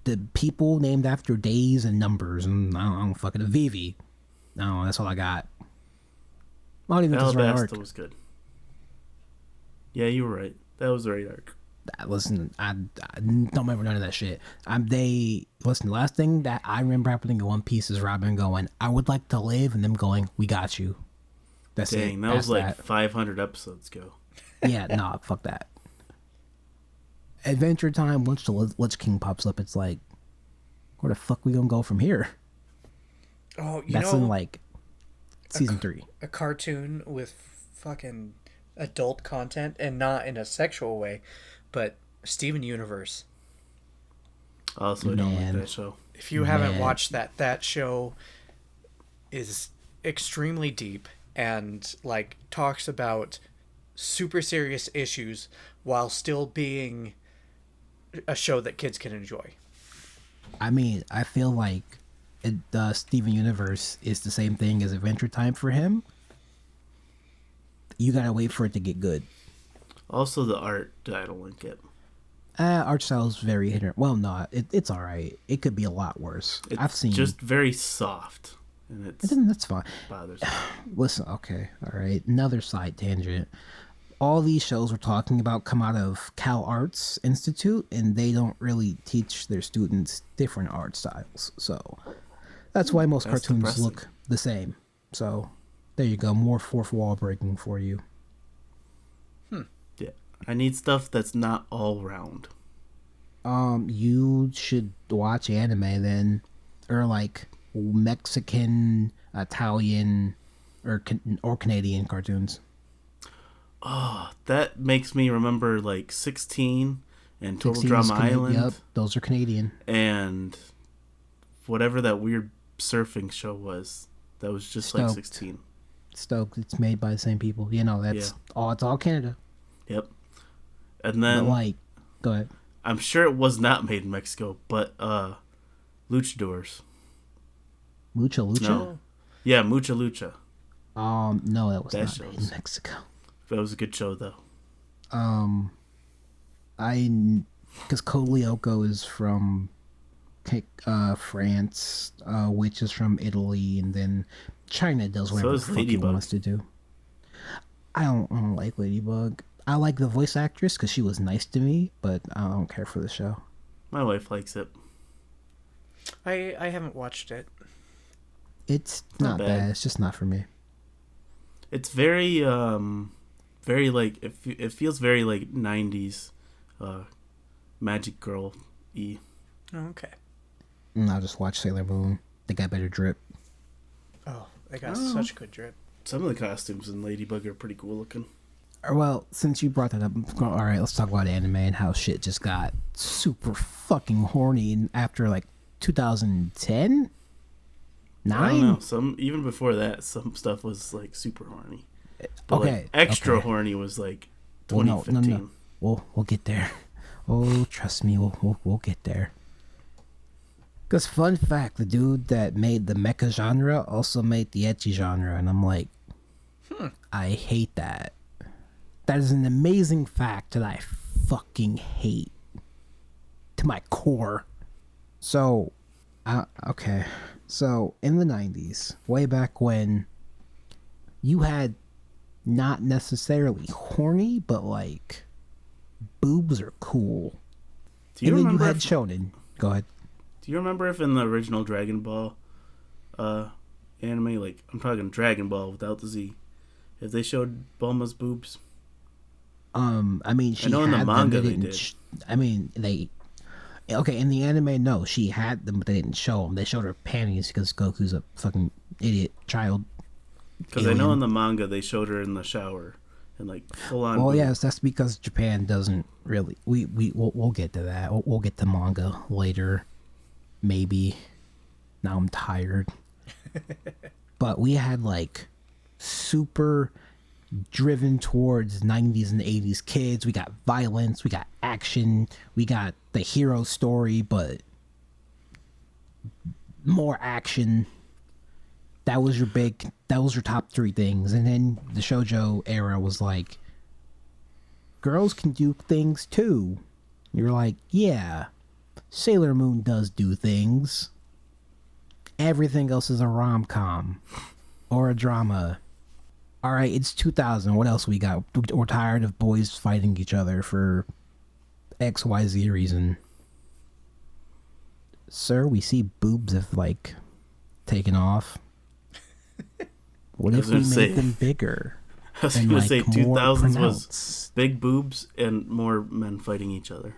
The people named after days and numbers, and I don't fucking Vivi. No, that's all I got. I don't even know if it's the right arc. Alabasta was good. Yeah, you were right. That was the right arc. Listen, I don't remember none of that shit. The last thing that I remember happening in One Piece is Robin going, I would like to live, and them going, we got you. That's it. Dang, that was like 500 episodes ago. Yeah, nah, fuck that. Adventure Time, once the Lich King pops up, it's like, where the fuck we gonna go from here? Oh, That's in like season 3. A cartoon with fucking adult content, and not in a sexual way, but Steven Universe. Also, I don't like that show. If you haven't watched that show is extremely deep and like talks about super serious issues while still being a show that kids can enjoy. I mean, I feel like Steven Universe is the same thing as Adventure Time for him. You gotta wait for it to get good. Also, the art, I don't like it. Art style is very hidden. Well, no, it's all right. It could be a lot worse. It's I've seen just very soft, and that's fine. Bothers me. Listen, okay, all right. Another side tangent. All these shows we're talking about come out of Cal Arts Institute, and they don't really teach their students different art styles. So that's why most cartoons depressing. look the same. So there you go, more fourth wall breaking for you. Yeah, I need stuff that's not all round. You should watch anime then, or like Mexican, Italian, or Canadian cartoons. Oh, that makes me remember like 16 and Total 16's Drama Island. Yep, those are Canadian. And whatever that weird surfing show was, that was just like 16. Stoked. It's made by the same people. You know, that's all. It's all Canada. Yep. And then, go ahead. I'm sure it was not made in Mexico, but Luchadors. Mucha Lucha? No. Yeah, Mucha Lucha. No, that was That not shows. made in Mexico. That was a good show, though. Because Code Lyoko is from France, which is from Italy, and then China does whatever the fuck it wants to do. I don't like Ladybug. I like the voice actress because she was nice to me, but I don't care for the show. My wife likes it. I haven't watched it. It's not bad. It's just not for me. It's very very like it feels very like 90s Magic Girl-y. Oh, okay. I'll just watch Sailor Moon. They got better drip. Oh, they got such good drip. Some of the costumes in Ladybug are pretty cool looking. Well, since you brought that up, all right, let's talk about anime and how shit just got super fucking horny after like 2010? 9? I don't know. Even before that, some stuff was like super horny. But like extra horny was like 2015. No. We'll get there. Oh, trust me, we'll get there. Because fun fact, the dude that made the mecha genre also made the ecchi genre, and I'm like, I hate that. That is an amazing fact that I fucking hate to my core. So, okay. So, in the 90s, way back when you had not necessarily horny, but like, boobs are cool. Do you and remember then you had shonen. Go ahead. Do you remember if in the original Dragon Ball anime, like, I'm talking Dragon Ball without the Z, if they showed Bulma's boobs? I mean, she I know in the had manga them, they did. I mean, okay, in the anime, no, she had them, but they didn't show them. They showed her panties because Goku's a fucking idiot child. Because I know in the manga they showed her in the shower and like full on. Well, yes, that's because Japan doesn't really. We'll get to that. We'll get to manga later, maybe. Now I'm tired. But we had like super driven towards 90s and 80s kids. We got violence, we got action, we got the hero story, but more action. That was your top three things. And then the shoujo era was like, girls can do things too. You're like, yeah, Sailor Moon does do things. Everything else is a rom-com or a drama. All right, it's 2000. What else we got? We're tired of boys fighting each other for XYZ reason. Sir, we see boobs have, like, taken off. What if we made them bigger? I was going to say 2000s was big boobs and more men fighting each other.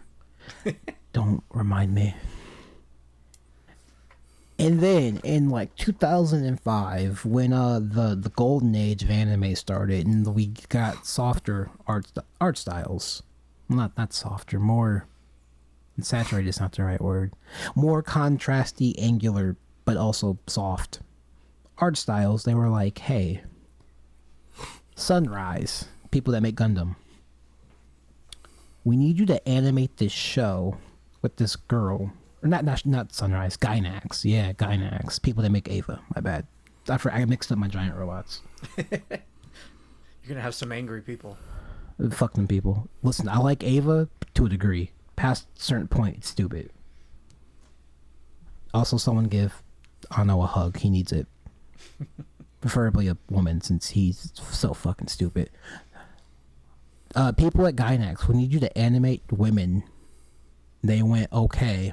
Don't remind me. And then in like 2005, when the golden age of anime started, and we got softer art styles, not softer, more saturated is not the right word, more contrasty, angular, but also soft art styles. They were like, hey, Sunrise, people that make Gundam, we need you to animate this show with this girl. Or not Sunrise, Gainax. Yeah, Gainax. People that make Ava. My bad. I mixed up my giant robots. You're gonna have some angry people. Fuck them people. Listen, I like Ava to a degree. Past a certain point, it's stupid. Also, someone give Ano a hug. He needs it. Preferably a woman, since he's so fucking stupid. People at Gainax, we need you to animate women. They went, okay.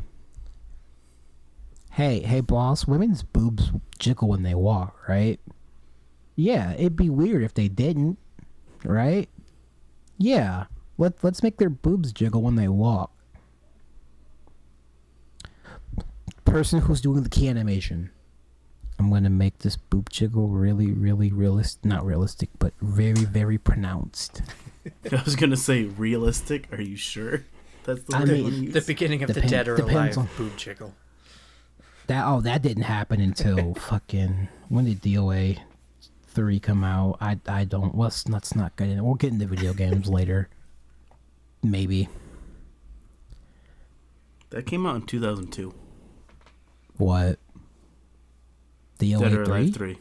Hey, boss, women's boobs jiggle when they walk, right? Yeah, it'd be weird if they didn't, right? Yeah, let's make their boobs jiggle when they walk. Person who's doing the key animation, I'm gonna make this boob jiggle really, really not realistic, but very, very pronounced. I was gonna say realistic. Are you sure? That's the word I mean, the beginning of the Dead or Alive boob jiggle. That didn't happen until fucking, when did DOA 3 come out? I don't, let's not get in. We'll get into video games later. Maybe. That came out in 2002. What? DOA Dead or 3? Alive 3.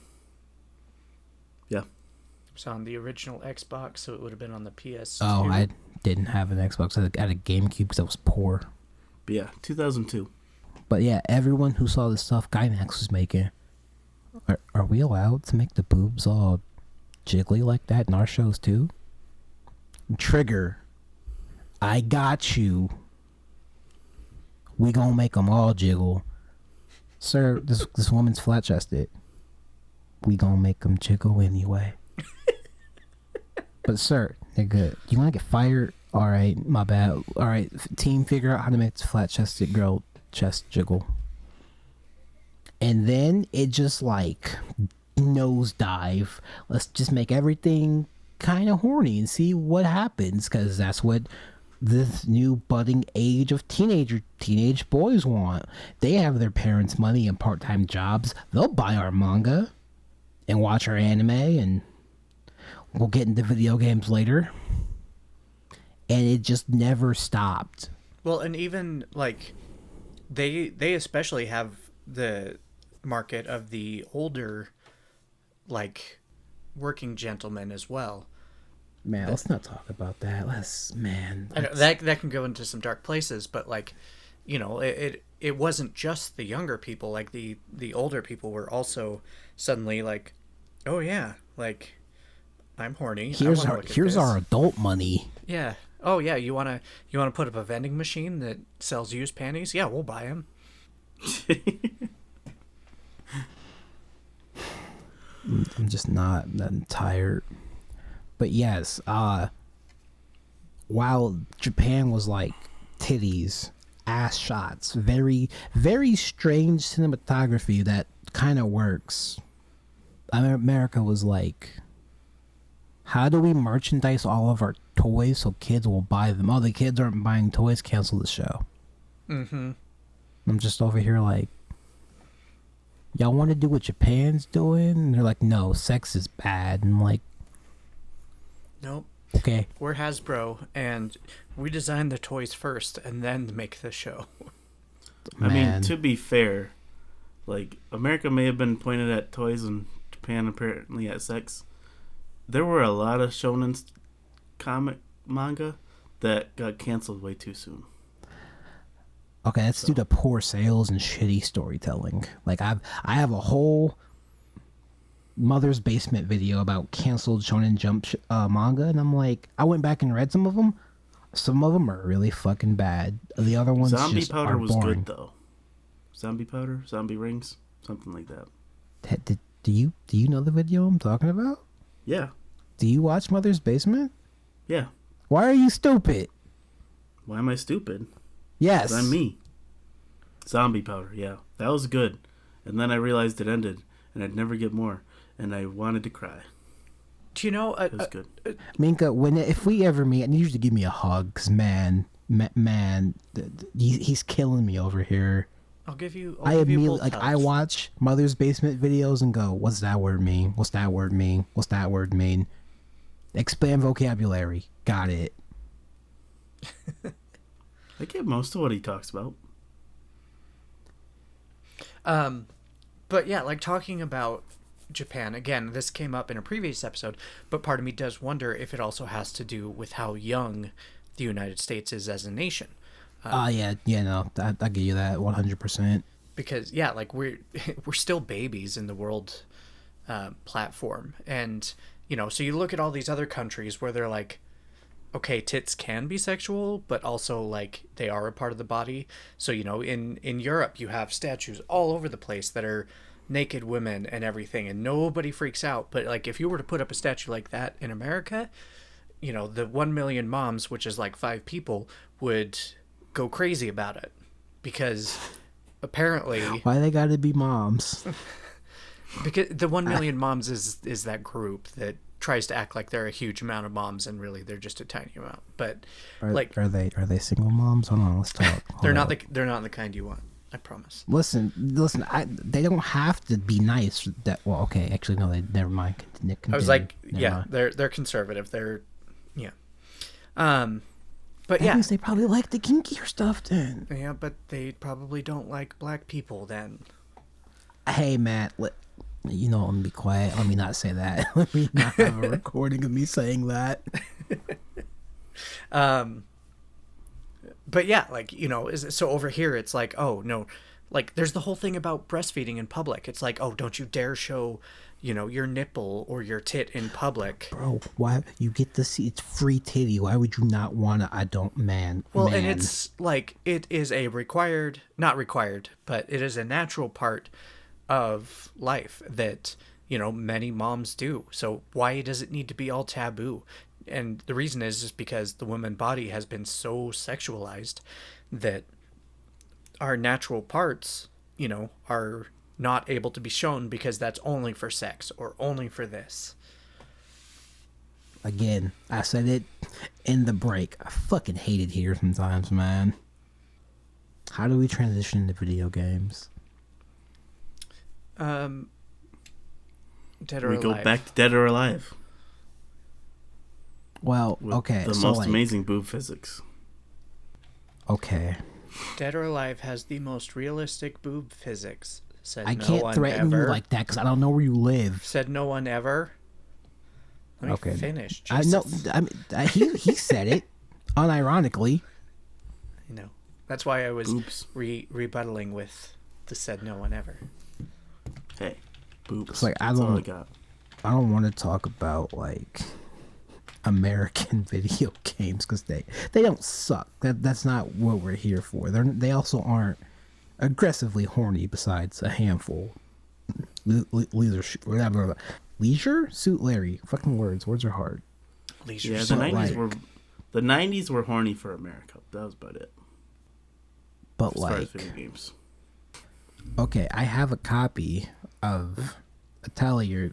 Yeah. It was on the original Xbox, so it would have been on the PS2. Oh, I didn't have an Xbox. I had a GameCube because I was poor. But yeah, 2002. But yeah, everyone who saw the stuff Gainax was making, are we allowed to make the boobs all jiggly like that in our shows too? Trigger, I got you. We gonna make them all jiggle. Sir, this woman's flat-chested. We gonna make them jiggle anyway. But sir, nigga, you wanna get fired? Alright, my bad. Alright, team, figure out how to make this flat-chested girl chest jiggle. And then it just like nosedive. Let's just make everything kind of horny and see what happens, because that's what this new budding age of teenage boys want. They have their parents' money and part-time jobs. They'll buy our manga and watch our anime, and we'll get into video games later. And it just never stopped. Well, and even like they especially have the market of the older, like, working gentlemen as well. Man, let's not talk about that. I know, that can go into some dark places, but like, you know, it wasn't just the younger people. Like the older people were also suddenly like, oh yeah, like, I'm horny. Here's our adult money. Yeah. Oh yeah, you wanna put up a vending machine that sells used panties? Yeah, we'll buy them. I'm just not that tired. But yes, while Japan was like titties, ass shots, very, very strange cinematography that kind of works. America was like, how do we merchandise all of our toys so kids will buy them? Oh, the kids aren't buying toys, cancel the show. Mm-hmm. I'm just over here like, y'all want to do what Japan's doing? And they're like, no, sex is bad. And I'm like, nope. Okay. We're Hasbro, and we design the toys first and then make the show. I mean, to be fair, like, America may have been pointed at toys and Japan apparently at sex. There were a lot of shonen comic manga that got canceled way too soon. Okay, that's due to poor sales and shitty storytelling. Like, I have a whole Mother's Basement video about canceled Shonen Jump manga, and I'm like, I went back and read some of them. Some of them are really fucking bad. The other ones Zombie just Powder are was boring. good though. Zombie Powder, Zombie Rings, something like that. Do you know the video I'm talking about? Yeah. Do you watch Mother's Basement? Yeah. Why are you stupid? Why am I stupid? Yes. 'Cause I'm me. Zombie Powder, yeah. That was good. And then I realized it ended, and I'd never get more. And I wanted to cry. Do you know? It was good. Minka, if we ever meet, I need you to give me a hug, because man, he's killing me over here. I'll give you. I immediately, like, I watch Mother's Basement videos and go, what's that word mean? What's that word mean? What's that word mean? Expand vocabulary. Got it. I get most of what he talks about. But yeah, like, talking about Japan, again, this came up in a previous episode, but part of me does wonder if it also has to do with how young the United States is as a nation. No, I give you that 100%. Because, yeah, like, we're still babies in the world platform. And, you know, so you look at all these other countries where they're like, okay, tits can be sexual, but also, like, they are a part of the body. So, you know, in Europe, you have statues all over the place that are naked women and everything, and nobody freaks out. But, like, if you were to put up a statue like that in America, you know, the 1 million moms, which is like 5 people, would go crazy about it. Because apparently... Why they gotta be moms? Because the 1 million moms is that group that tries to act like they're a huge amount of moms, and really they're just a tiny amount. But are they single moms? Hold on, let's talk. They're not the kind you want. I promise. Listen. They don't have to be nice. Well, okay, actually, no. Never mind. I was like, yeah, they're conservative. They're, yeah. But that means they probably like the kinkier stuff then. Yeah, but they probably don't like black people then. Hey, Matt. You know, let me be quiet. Let me not say that. Let me not have a recording of me saying that. But yeah, like, you know, so over here it's like, oh no, like, there's the whole thing about breastfeeding in public. It's like, oh, don't you dare show, you know, your nipple or your tit in public. Bro, why you get to see? It's free titty. Why would you not want to? I don't, man. Well, and it's like, it is a not required, but it is a natural part of life that, you know, many moms do. So why does it need to be all taboo? And the reason is just because the woman body has been so sexualized that our natural parts, you know, are not able to be shown because that's only for sex or only for this. Again, I said it in the break. I fucking hate it here sometimes, man. How do we transition into video games? Dead or Alive. We go back to Dead or Alive. Well, With okay. The most amazing boob physics. Okay. Dead or Alive has the most realistic boob physics. Said I no can't one threaten ever. you like that because I don't know where you live. Said no one ever. Let me finish. Jesus. I know. He said it unironically. I know. That's why I was rebuttaling with the said no one ever. Hey, boobs. It's like That's all I got. I don't want to talk about like American video games because they don't suck. That's not what we're here for. They also aren't aggressively horny. Besides a handful. Leisure Suit Larry. Fucking words. Words are hard. Leisure. Yeah, the 90s were horny for America. That was about it. But as far as video games. Okay, I have a copy of Atelier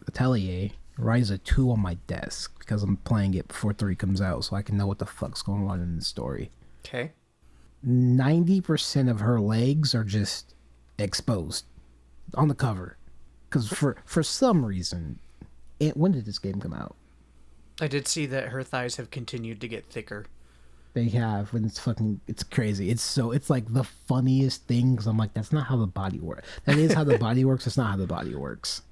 Ryza 2 on my desk because I'm playing it before 3 comes out so I can know what the fuck's going on in the story. Okay. 90% of her legs are just exposed on the cover. Because for some reason, when did this game come out? I did see that her thighs have continued to get thicker. They have, and it's crazy. It's like the funniest thing because I'm like, that's not how the body works. That is how the body works. It's not how the body works.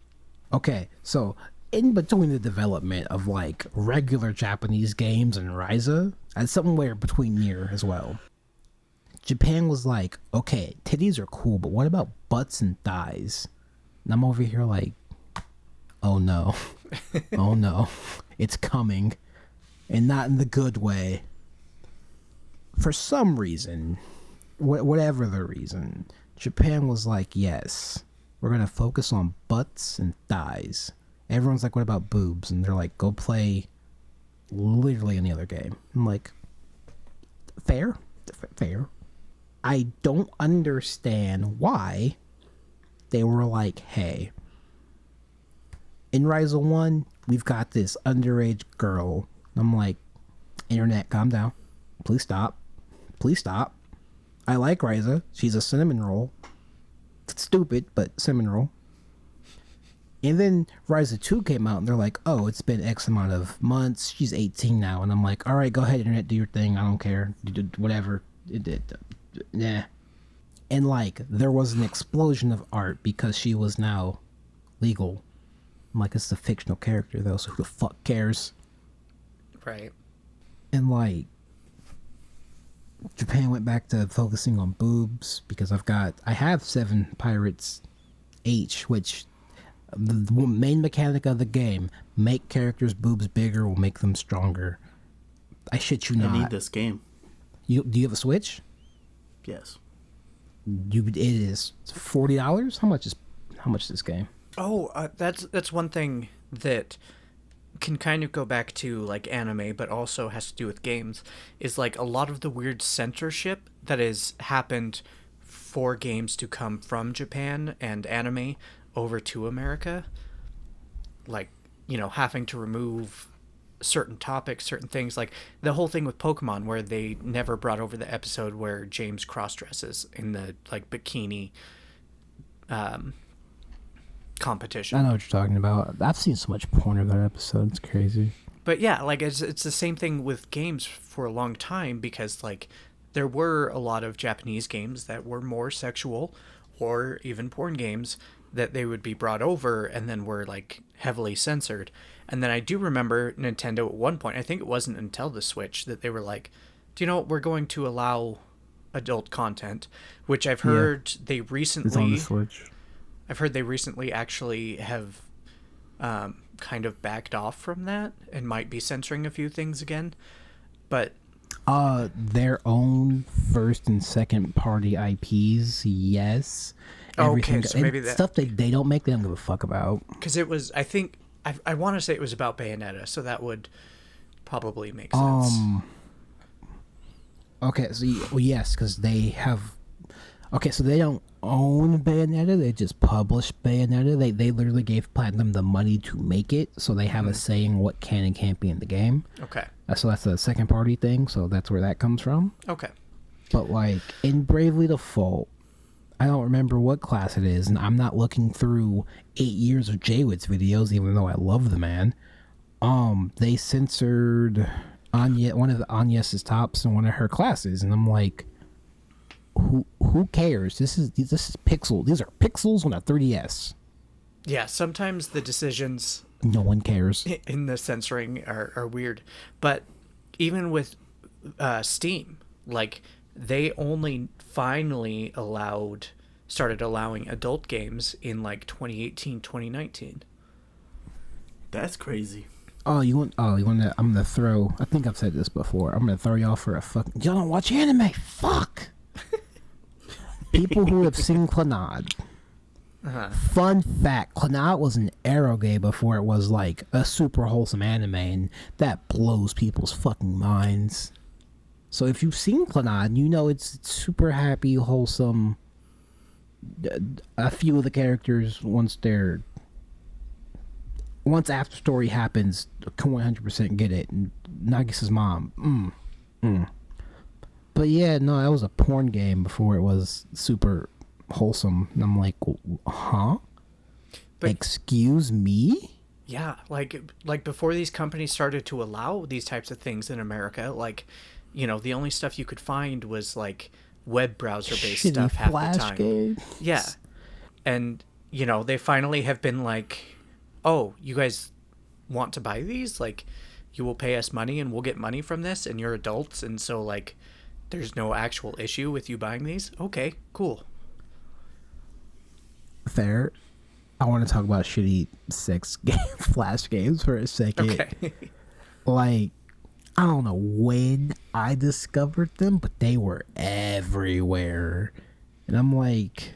Okay, so in between the development of like regular Japanese games and Ryza, and somewhere between Nier as well, Japan was like, okay, titties are cool, but what about butts and thighs? And I'm over here like, oh no, oh no, it's coming, and not in the good way. For some reason, whatever the reason, Japan was like, yes, we're going to focus on butts and thighs. Everyone's like, what about boobs? And they're like, go play literally any other game. I'm like, fair. I don't understand why they were like, hey, in Ryza 1, we've got this underage girl. I'm like, internet, calm down. Please stop. I like Ryza. She's a cinnamon roll. It's stupid, but cinnamon roll. And then Ryza 2 came out, and they're like, oh, it's been X amount of months. She's 18 now. And I'm like, all right, go ahead, internet, do your thing. I don't care. Whatever. Nah. And, like, there was an explosion of art because she was now legal. I'm like, it's a fictional character, though, so who the fuck cares? Right. And, like, Japan went back to focusing on boobs because I have 7 Pirates H, which the main mechanic of the game, make characters' boobs bigger will make them stronger. I shit you not. I need this game. Do you have a Switch? Yes. It is $40. How much is this game? Oh, that's one thing that can kind of go back to like anime, but also has to do with games, is like a lot of the weird censorship that has happened for games to come from Japan and anime over to America. Like, having to remove certain topics, certain things, like the whole thing with Pokemon where they never brought over the episode where James cross-dresses in the like bikini competition. I know what you're talking about. I've seen so much porn of that episode. It's crazy. But yeah, like it's the same thing with games for a long time because like there were a lot of Japanese games that were more sexual or even porn games that they would be brought over and then were like heavily censored. And then I do remember Nintendo at one point, I think it wasn't until the Switch, that they were like, do you know what, we're going to allow adult content, which I've heard they recently... It's on the Switch. I've heard they recently actually have kind of backed off from that and might be censoring a few things again. But their own first and second party IPs, yes. Okay, so maybe that stuff that they don't make, they don't give a fuck about. Because it was, I think, I want to say it was about Bayonetta, so that would probably make sense. Okay, so yes, because they have. Okay, so they don't own Bayonetta; they just publish Bayonetta. They literally gave Platinum the money to make it, so they have a say in what can and can't be in the game. Okay. So that's a second party thing. So that's where that comes from. Okay. But like in Bravely Default, I don't remember what class it is, and I'm not looking through 8 years of Jaywit's videos, even though I love the man. They censored Anya, one of Anya's tops in one of her classes, and I'm like, who cares? This is pixel. These are pixels on a 3DS. Yeah, sometimes the decisions No one cares. in the censoring are weird. But even with Steam, like, they only finally started allowing adult games in like 2018, 2019. That's crazy. You want to, I'm gonna throw, I think I've said this before, I'm gonna throw y'all for a fucking, y'all don't watch anime, fuck! People who have seen Clannad. Fun fact, Clannad was an eroge before it was like a super wholesome anime, and that blows people's fucking minds. So if you've seen Clannad, you know it's super happy, wholesome. A few of the characters, once after story happens, can 100% get it. And Nagisa's mom, But yeah, no, that was a porn game before it was super wholesome. And I'm like, huh? But, excuse me? Yeah, like before these companies started to allow these types of things in America, like, you know, the only stuff you could find was like web browser based stuff half the time. Games. Yeah. And, you know, they finally have been like, oh, you guys want to buy these? Like, you will pay us money and we'll get money from this, and you're adults, and so, like, there's no actual issue with you buying these? Okay, cool. Fair. I want to talk about shitty sex flash games for a second. Okay. Like, I don't know when I discovered them, but they were everywhere. And I'm like,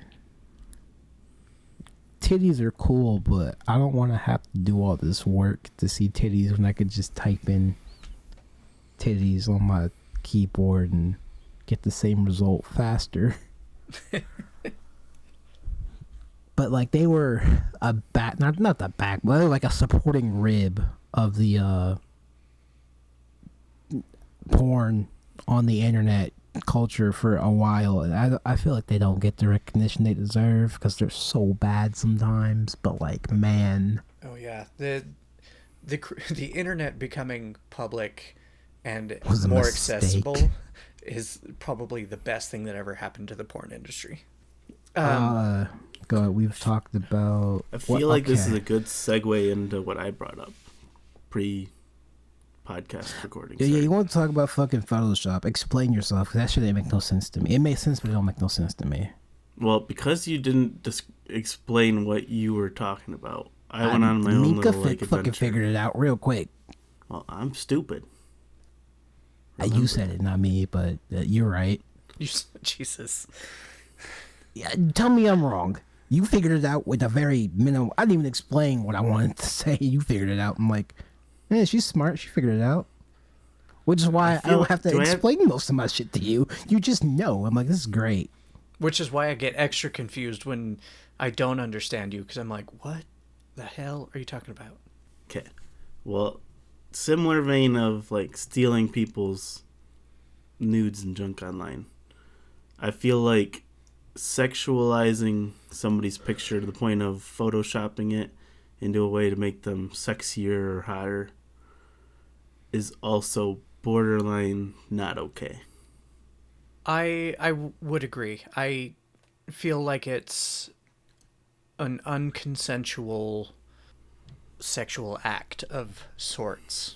titties are cool, but I don't want to have to do all this work to see titties when I could just type in titties on my keyboard and get the same result faster. But like, they were a back, not the back, but they were like a supporting rib of the porn on the internet culture for a while, and I feel like they don't get the recognition they deserve because they're so bad sometimes. But like, man, oh yeah, the internet becoming public and more accessible is probably the best thing that ever happened to the porn industry. Go ahead. We've talked about. I feel like this is a good segue into what I brought up pre-podcast recording. Yeah, you want to talk about fucking Photoshop? Explain yourself, because that shit didn't make no sense to me. It makes sense, but it don't make no sense to me. Well, because you didn't explain what you were talking about, I went on my own little adventure. Fucking figured it out real quick. Well, I'm stupid. You said it, not me, but you're right. Jesus. Yeah, tell me I'm wrong. You figured it out with a very minimum. I didn't even explain what I wanted to say. You figured it out. I'm like, she's smart. She figured it out. Which is why I don't have to explain most of my shit to you. You just know. I'm like, this is great. Which is why I get extra confused when I don't understand you, because I'm like, what the hell are you talking about? Okay. Well, similar vein of like stealing people's nudes and junk online. I feel like sexualizing somebody's picture to the point of photoshopping it into a way to make them sexier or hotter is also borderline not okay. I would agree. I feel like it's an unconsensual sexual act of sorts.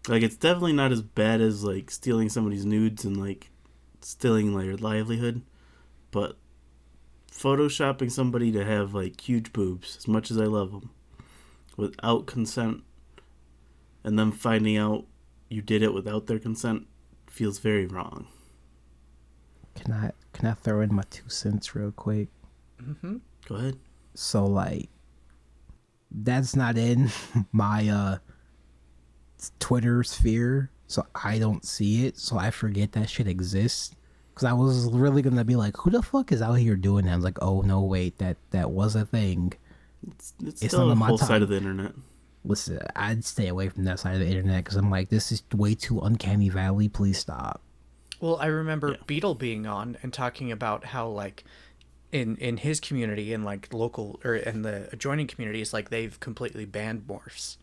Like, it's definitely not as bad as like stealing somebody's nudes and like stealing their livelihood, but photoshopping somebody to have like huge boobs, as much as I love them, without consent, and then finding out you did it without their consent feels very wrong. Can I throw in my 2 cents real quick? Mm-hmm. Go ahead. So like, that's not in my Twitter sphere, so I don't see it, so I forget that shit exists. Because I was really gonna be like, who the fuck is out here doing that? I was like, oh no, wait, that was a thing. It's still a whole side of the internet. Listen, I'd stay away from that side of the internet because I'm like, this is way too uncanny valley. Please stop. Well, I remember Beetle being on and talking about how like in his community and like local or in the adjoining communities, like they've completely banned morphs.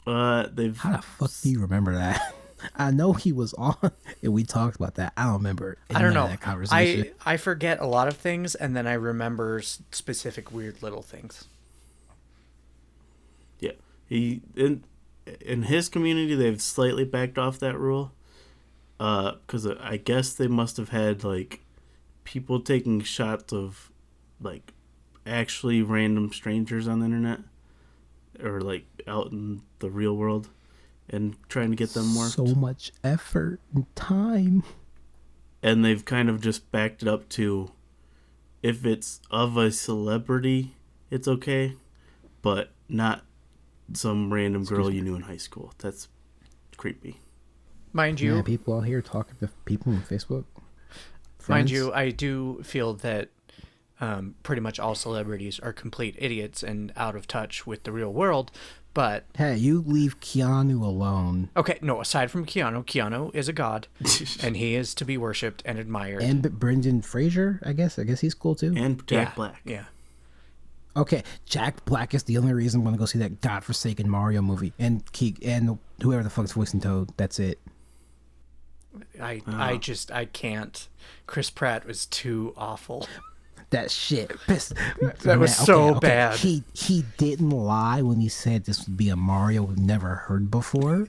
How the fuck do you remember that? I know he was on, and we talked about that. I don't remember. I don't know. That conversation. I forget a lot of things, and then I remember specific weird little things. Yeah, he in his community they've slightly backed off that rule, because I guess they must have had like people taking shots of like actually random strangers on the internet or like out in the real world and trying to get them morphed. So much effort and time. And they've kind of just backed it up to if it's of a celebrity, it's okay, but not some random girl you knew in high school. That's creepy. Mind you, yeah, people out here talking to people on Facebook. Mind you, I do feel that pretty much all celebrities are complete idiots and out of touch with the real world. But hey, you leave Keanu alone. Okay, no, aside from Keanu is a god, and he is to be worshipped and admired. And Brendan Fraser, I guess he's cool too. And Jack Black. Yeah. Okay, Jack Black is the only reason I'm going to go see that godforsaken Mario movie. And whoever the fuck's voicing Toad, that's it. I can't. Chris Pratt was too awful. That shit. That was so bad. He didn't lie when he said this would be a Mario we've never heard before.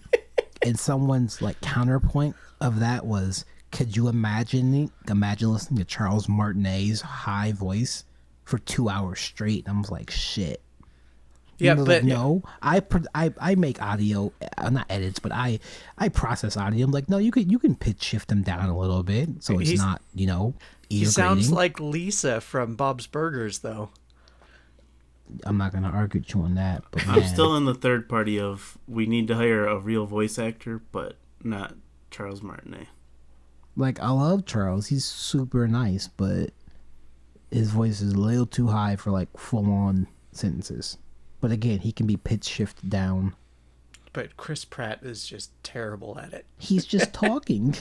And someone's like counterpoint of that was, could you imagine listening to Charles Martinet's high voice for 2 hours straight? And I was like, shit. Yeah, but like, no, I make audio, not edits, but I process audio. I'm like, no, you can pitch shift them down a little bit, so it's not, he sounds like Lisa from Bob's Burgers, though. I'm not gonna argue with you on that, but I'm still in the third party of we need to hire a real voice actor, but not Charles Martinet. Like, I love Charles, he's super nice, but his voice is a little too high for like full on sentences. But again, he can be pitch shifted down. But Chris Pratt is just terrible at it. He's just talking.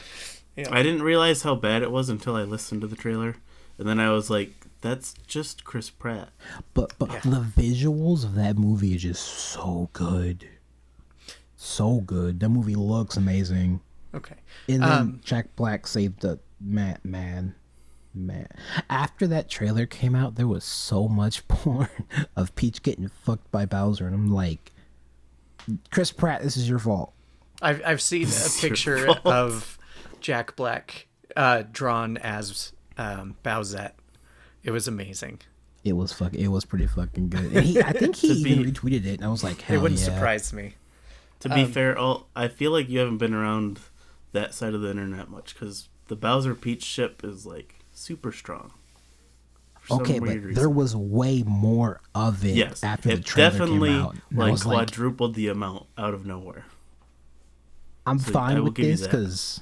Yeah. I didn't realize how bad it was until I listened to the trailer. And then I was like, that's just Chris Pratt. But the visuals of that movie are just so good. So good. That movie looks amazing. Okay. And then Jack Black saved the man. After that trailer came out, there was so much porn of Peach getting fucked by Bowser, and I'm like, Chris Pratt, this is your fault. I've seen a picture of Jack Black drawn as Bowsette. It was amazing. It was pretty fucking good. And I think he even retweeted it, and I was like, hell yeah. It wouldn't surprise me. To be fair, I feel like you haven't been around that side of the internet much, because the Bowser Peach ship is like super strong. Okay, but reason. There was way more of it after the trailer definitely came out. Like quadrupled the amount out of nowhere. I'm fine with this because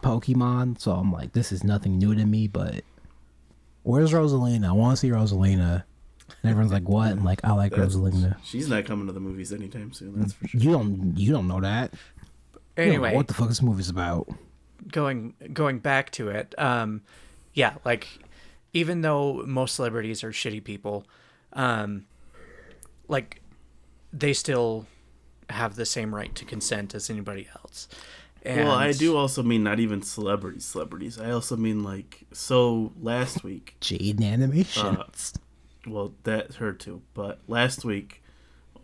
Pokemon, so I'm like, this is nothing new to me, but where's Rosalina? I want to see Rosalina. And everyone's like, what? I'm like, I like Rosalina. She's not coming to the movies anytime soon, that's for sure. You don't know that. Anyway, you don't know what the fuck this movie's about. Going back to it, yeah, like, even though most celebrities are shitty people, like, they still have the same right to consent as anybody else. And well, I do also mean not even celebrities. I also mean, like, so last week... Jade Animations. Well, that's her too. But last week,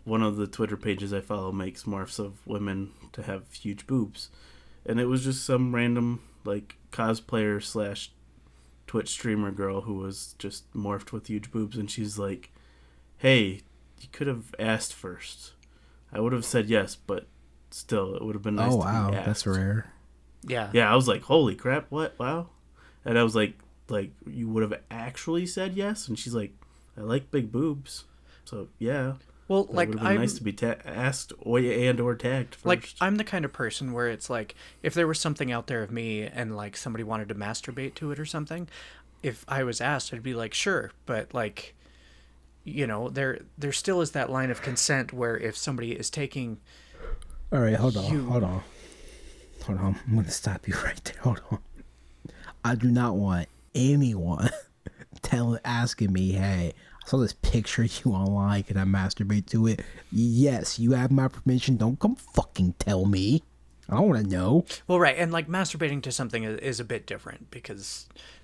one of the Twitter pages I follow makes morphs of women to have huge boobs. And it was just some random, like, cosplayer / Twitch streamer girl who was just morphed with huge boobs. And she's like, hey, you could have asked first. I would have said yes, but still, it would have been nice to be asked. Oh, wow, that's rare. Yeah. Yeah, I was like, holy crap, what? Wow. And I was like, you would have actually said yes? And she's like, I like big boobs. So, yeah. Well, but like, it would have been nice to be asked or tagged first. Like, I'm the kind of person where it's like, if there was something out there of me and, like, somebody wanted to masturbate to it or something, if I was asked, I'd be like, sure. But, like, you know, there still is that line of consent where if somebody is taking... All right, hold on. I'm going to stop you right there. Hold on. I do not want anyone asking me, hey, I saw this picture of you online. Can I masturbate to it? Yes, you have my permission. Don't come fucking tell me. I don't want to know. Well, right, and like masturbating to something is a bit different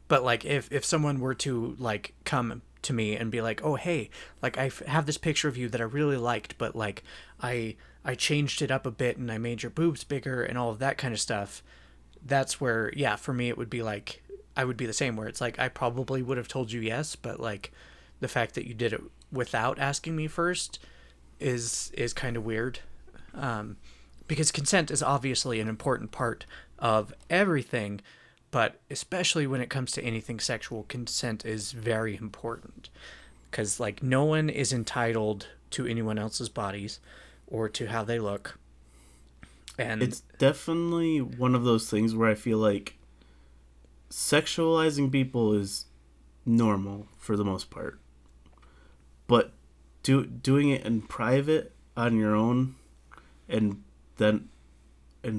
but like if someone were to like come to me and be like, oh hey, like have this picture of you that I really liked, but like I changed it up a bit and I made your boobs bigger and all of that kind of stuff. That's where, yeah, for me it would be like I would be the same, where it's like I probably would have told you yes, but like the fact that you did it without asking me first is kind of weird. Because consent is obviously an important part of everything, but especially when it comes to anything sexual, consent is very important. Because like no one is entitled to anyone else's bodies or to how they look. And it's definitely one of those things where I feel like sexualizing people is normal for the most part, but doing it in private on your own and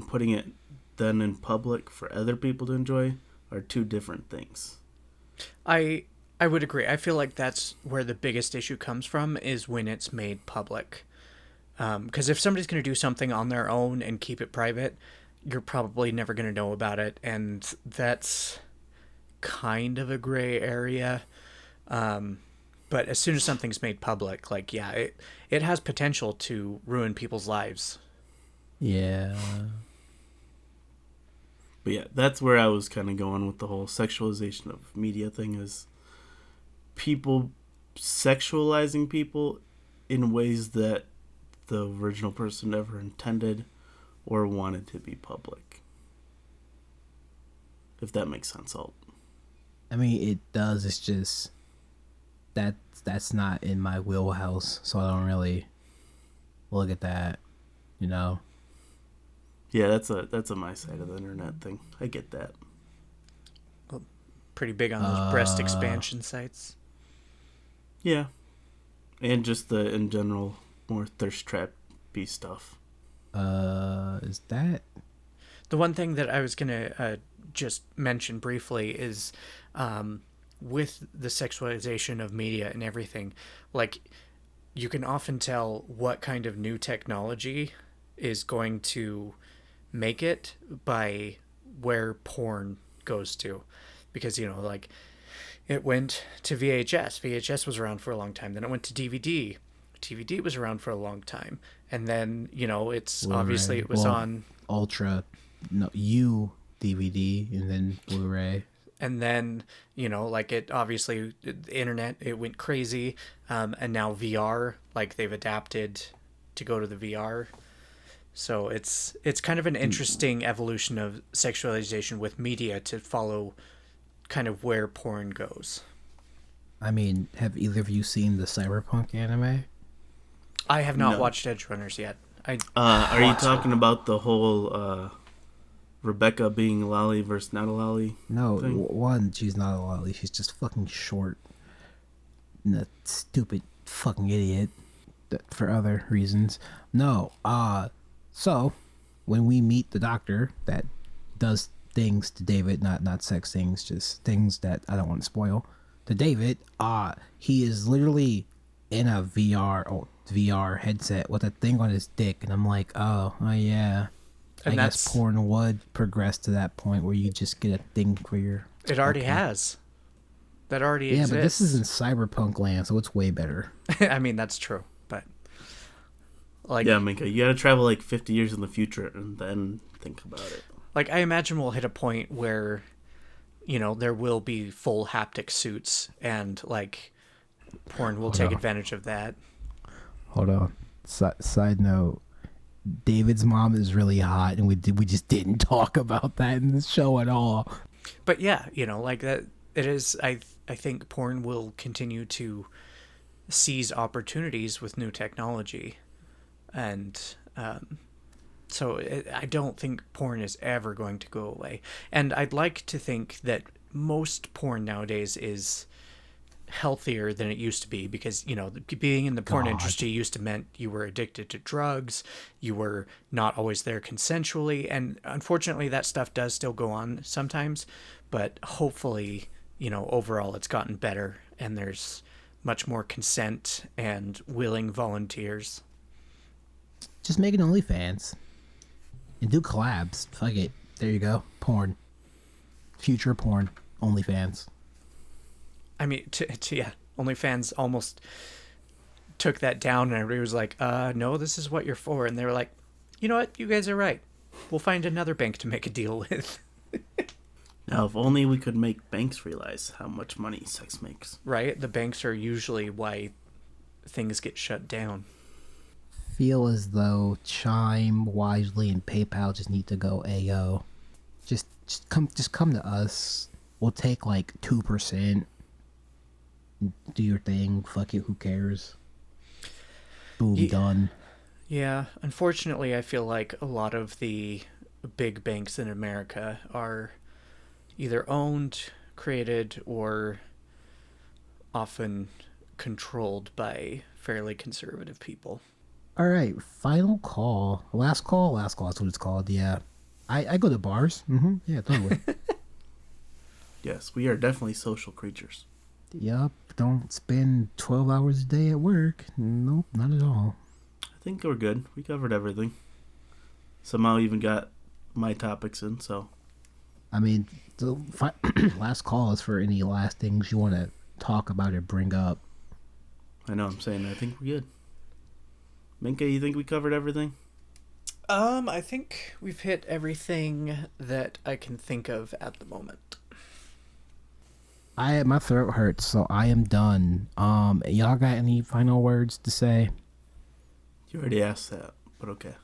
putting it then in public for other people to enjoy are two different things. I would agree. I feel like that's where the biggest issue comes from, is when it's made public. Because if somebody's going to do something on their own and keep it private, you're probably never going to know about it, and that's kind of a gray area. But as soon as something's made public, like, yeah, it has potential to ruin people's lives. Yeah. But yeah, that's where I was kind of going with the whole sexualization of media thing, is people sexualizing people in ways that the original person never intended or wanted to be public. If that makes sense, Alt. I mean, it does. It's just that's not in my wheelhouse, so I don't really look at that, you know. Yeah, that's a my side of the internet thing. I get that. Well, pretty big on those breast expansion sites. Yeah, and just the in general more thirst trap-y stuff. Is that the one thing that I was gonna just mention briefly is, with the sexualization of media and everything, like you can often tell what kind of new technology is going to make it by where porn goes to. Because, you know, like it went to VHS. VHS was around for a long time. Then it went to DVD. DVD was around for a long time. And then, you know, it's Blu-ray. obviously it was on Ultra, no, DVD, and then Blu-ray. And then, you know, like it obviously, the internet, it went crazy. And now VR, like they've adapted to go to the VR. So it's kind of an interesting evolution of sexualization with media to follow kind of where porn goes. I mean, have either of you seen the Cyberpunk anime? I have not watched Edge Runners yet. Are you talking about the whole Rebecca being a lolly versus not a lolly? No, thing? one, she's not a lolly. She's just fucking short. And a stupid fucking idiot. For other reasons. No, so when we meet the doctor that does things to David, not sex things, just things that I don't want to spoil, to David, he is literally in a VR headset with a thing on his dick, and I'm like, oh yeah. And I guess porn would progress to that point where you just get a thing for your... It already has. That already exists. Yeah, but this is in cyberpunk land, so it's way better. I mean, that's true, but... like, yeah, Minka, you gotta travel like 50 years in the future and then think about it. Like, I imagine we'll hit a point where, you know, there will be full haptic suits, and, like, porn will take advantage of that. Hold on. Side note, David's mom is really hot, and we just didn't talk about that in the show at all. But yeah, you know, like that, it is, I think porn will continue to seize opportunities with new technology. And so I don't think porn is ever going to go away. And I'd like to think that most porn nowadays is healthier than it used to be, because, you know, being in the porn industry used to meant you were addicted to drugs, you were not always there consensually, and unfortunately that stuff does still go on sometimes, but hopefully, you know, overall it's gotten better and there's much more consent and willing volunteers. Just make an OnlyFans. And do collabs. Fuck it. There you go. Porn. Future porn. OnlyFans. I mean, yeah, OnlyFans almost took that down, and everybody was like, no, this is what you're for. And they were like, you know what? You guys are right. We'll find another bank to make a deal with. Now, if only we could make banks realize how much money sex makes. Right? The banks are usually why things get shut down. Feel as though Chime, Wisely, and PayPal just need to go AO. Just come to us. We'll take like 2%. Do your thing. Fuck it. Who cares? Boom, done. Yeah. Unfortunately, I feel like a lot of the big banks in America are either owned, created, or often controlled by fairly conservative people. All right, final call. Last call. That's what it's called. Yeah, I go to bars. Yeah, totally. Yes, we are definitely social creatures. Yup. Don't spend 12 hours a day at work. Nope, not at all. I think we're good. We covered everything. Somehow even got my topics in, so. I mean, the last call is for any last things you want to talk about or bring up. I know, I'm saying I think we're good. Minka, you think we covered everything? I think we've hit everything that I can think of at the moment. My throat hurts, so I am done. Y'all got any final words to say? You already asked that, but okay.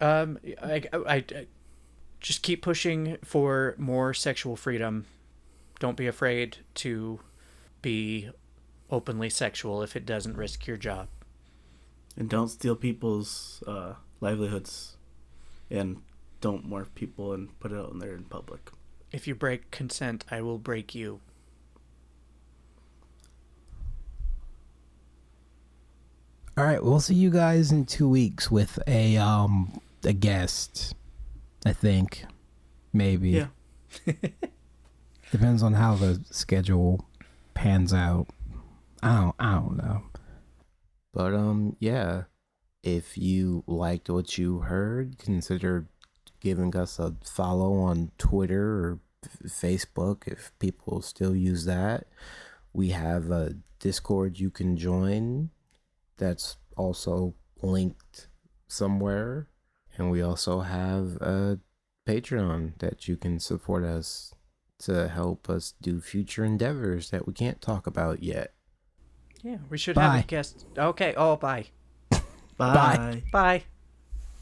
I just keep pushing for more sexual freedom. Don't be afraid to be openly sexual if it doesn't risk your job. And don't steal people's livelihoods. And don't morph people and put it out there in public. If you break consent, I will break you. All right, we'll see you guys in 2 weeks with a guest. I think, maybe. Yeah. Depends on how the schedule pans out. I don't know. But yeah. If you liked what you heard, consider giving us a follow on Twitter or Facebook if people still use that. We have a Discord you can join that's also linked somewhere. And we also have a Patreon that you can support us to help us do future endeavors that we can't talk about yet. Yeah, we should have a guest. Okay, bye. Bye. Bye.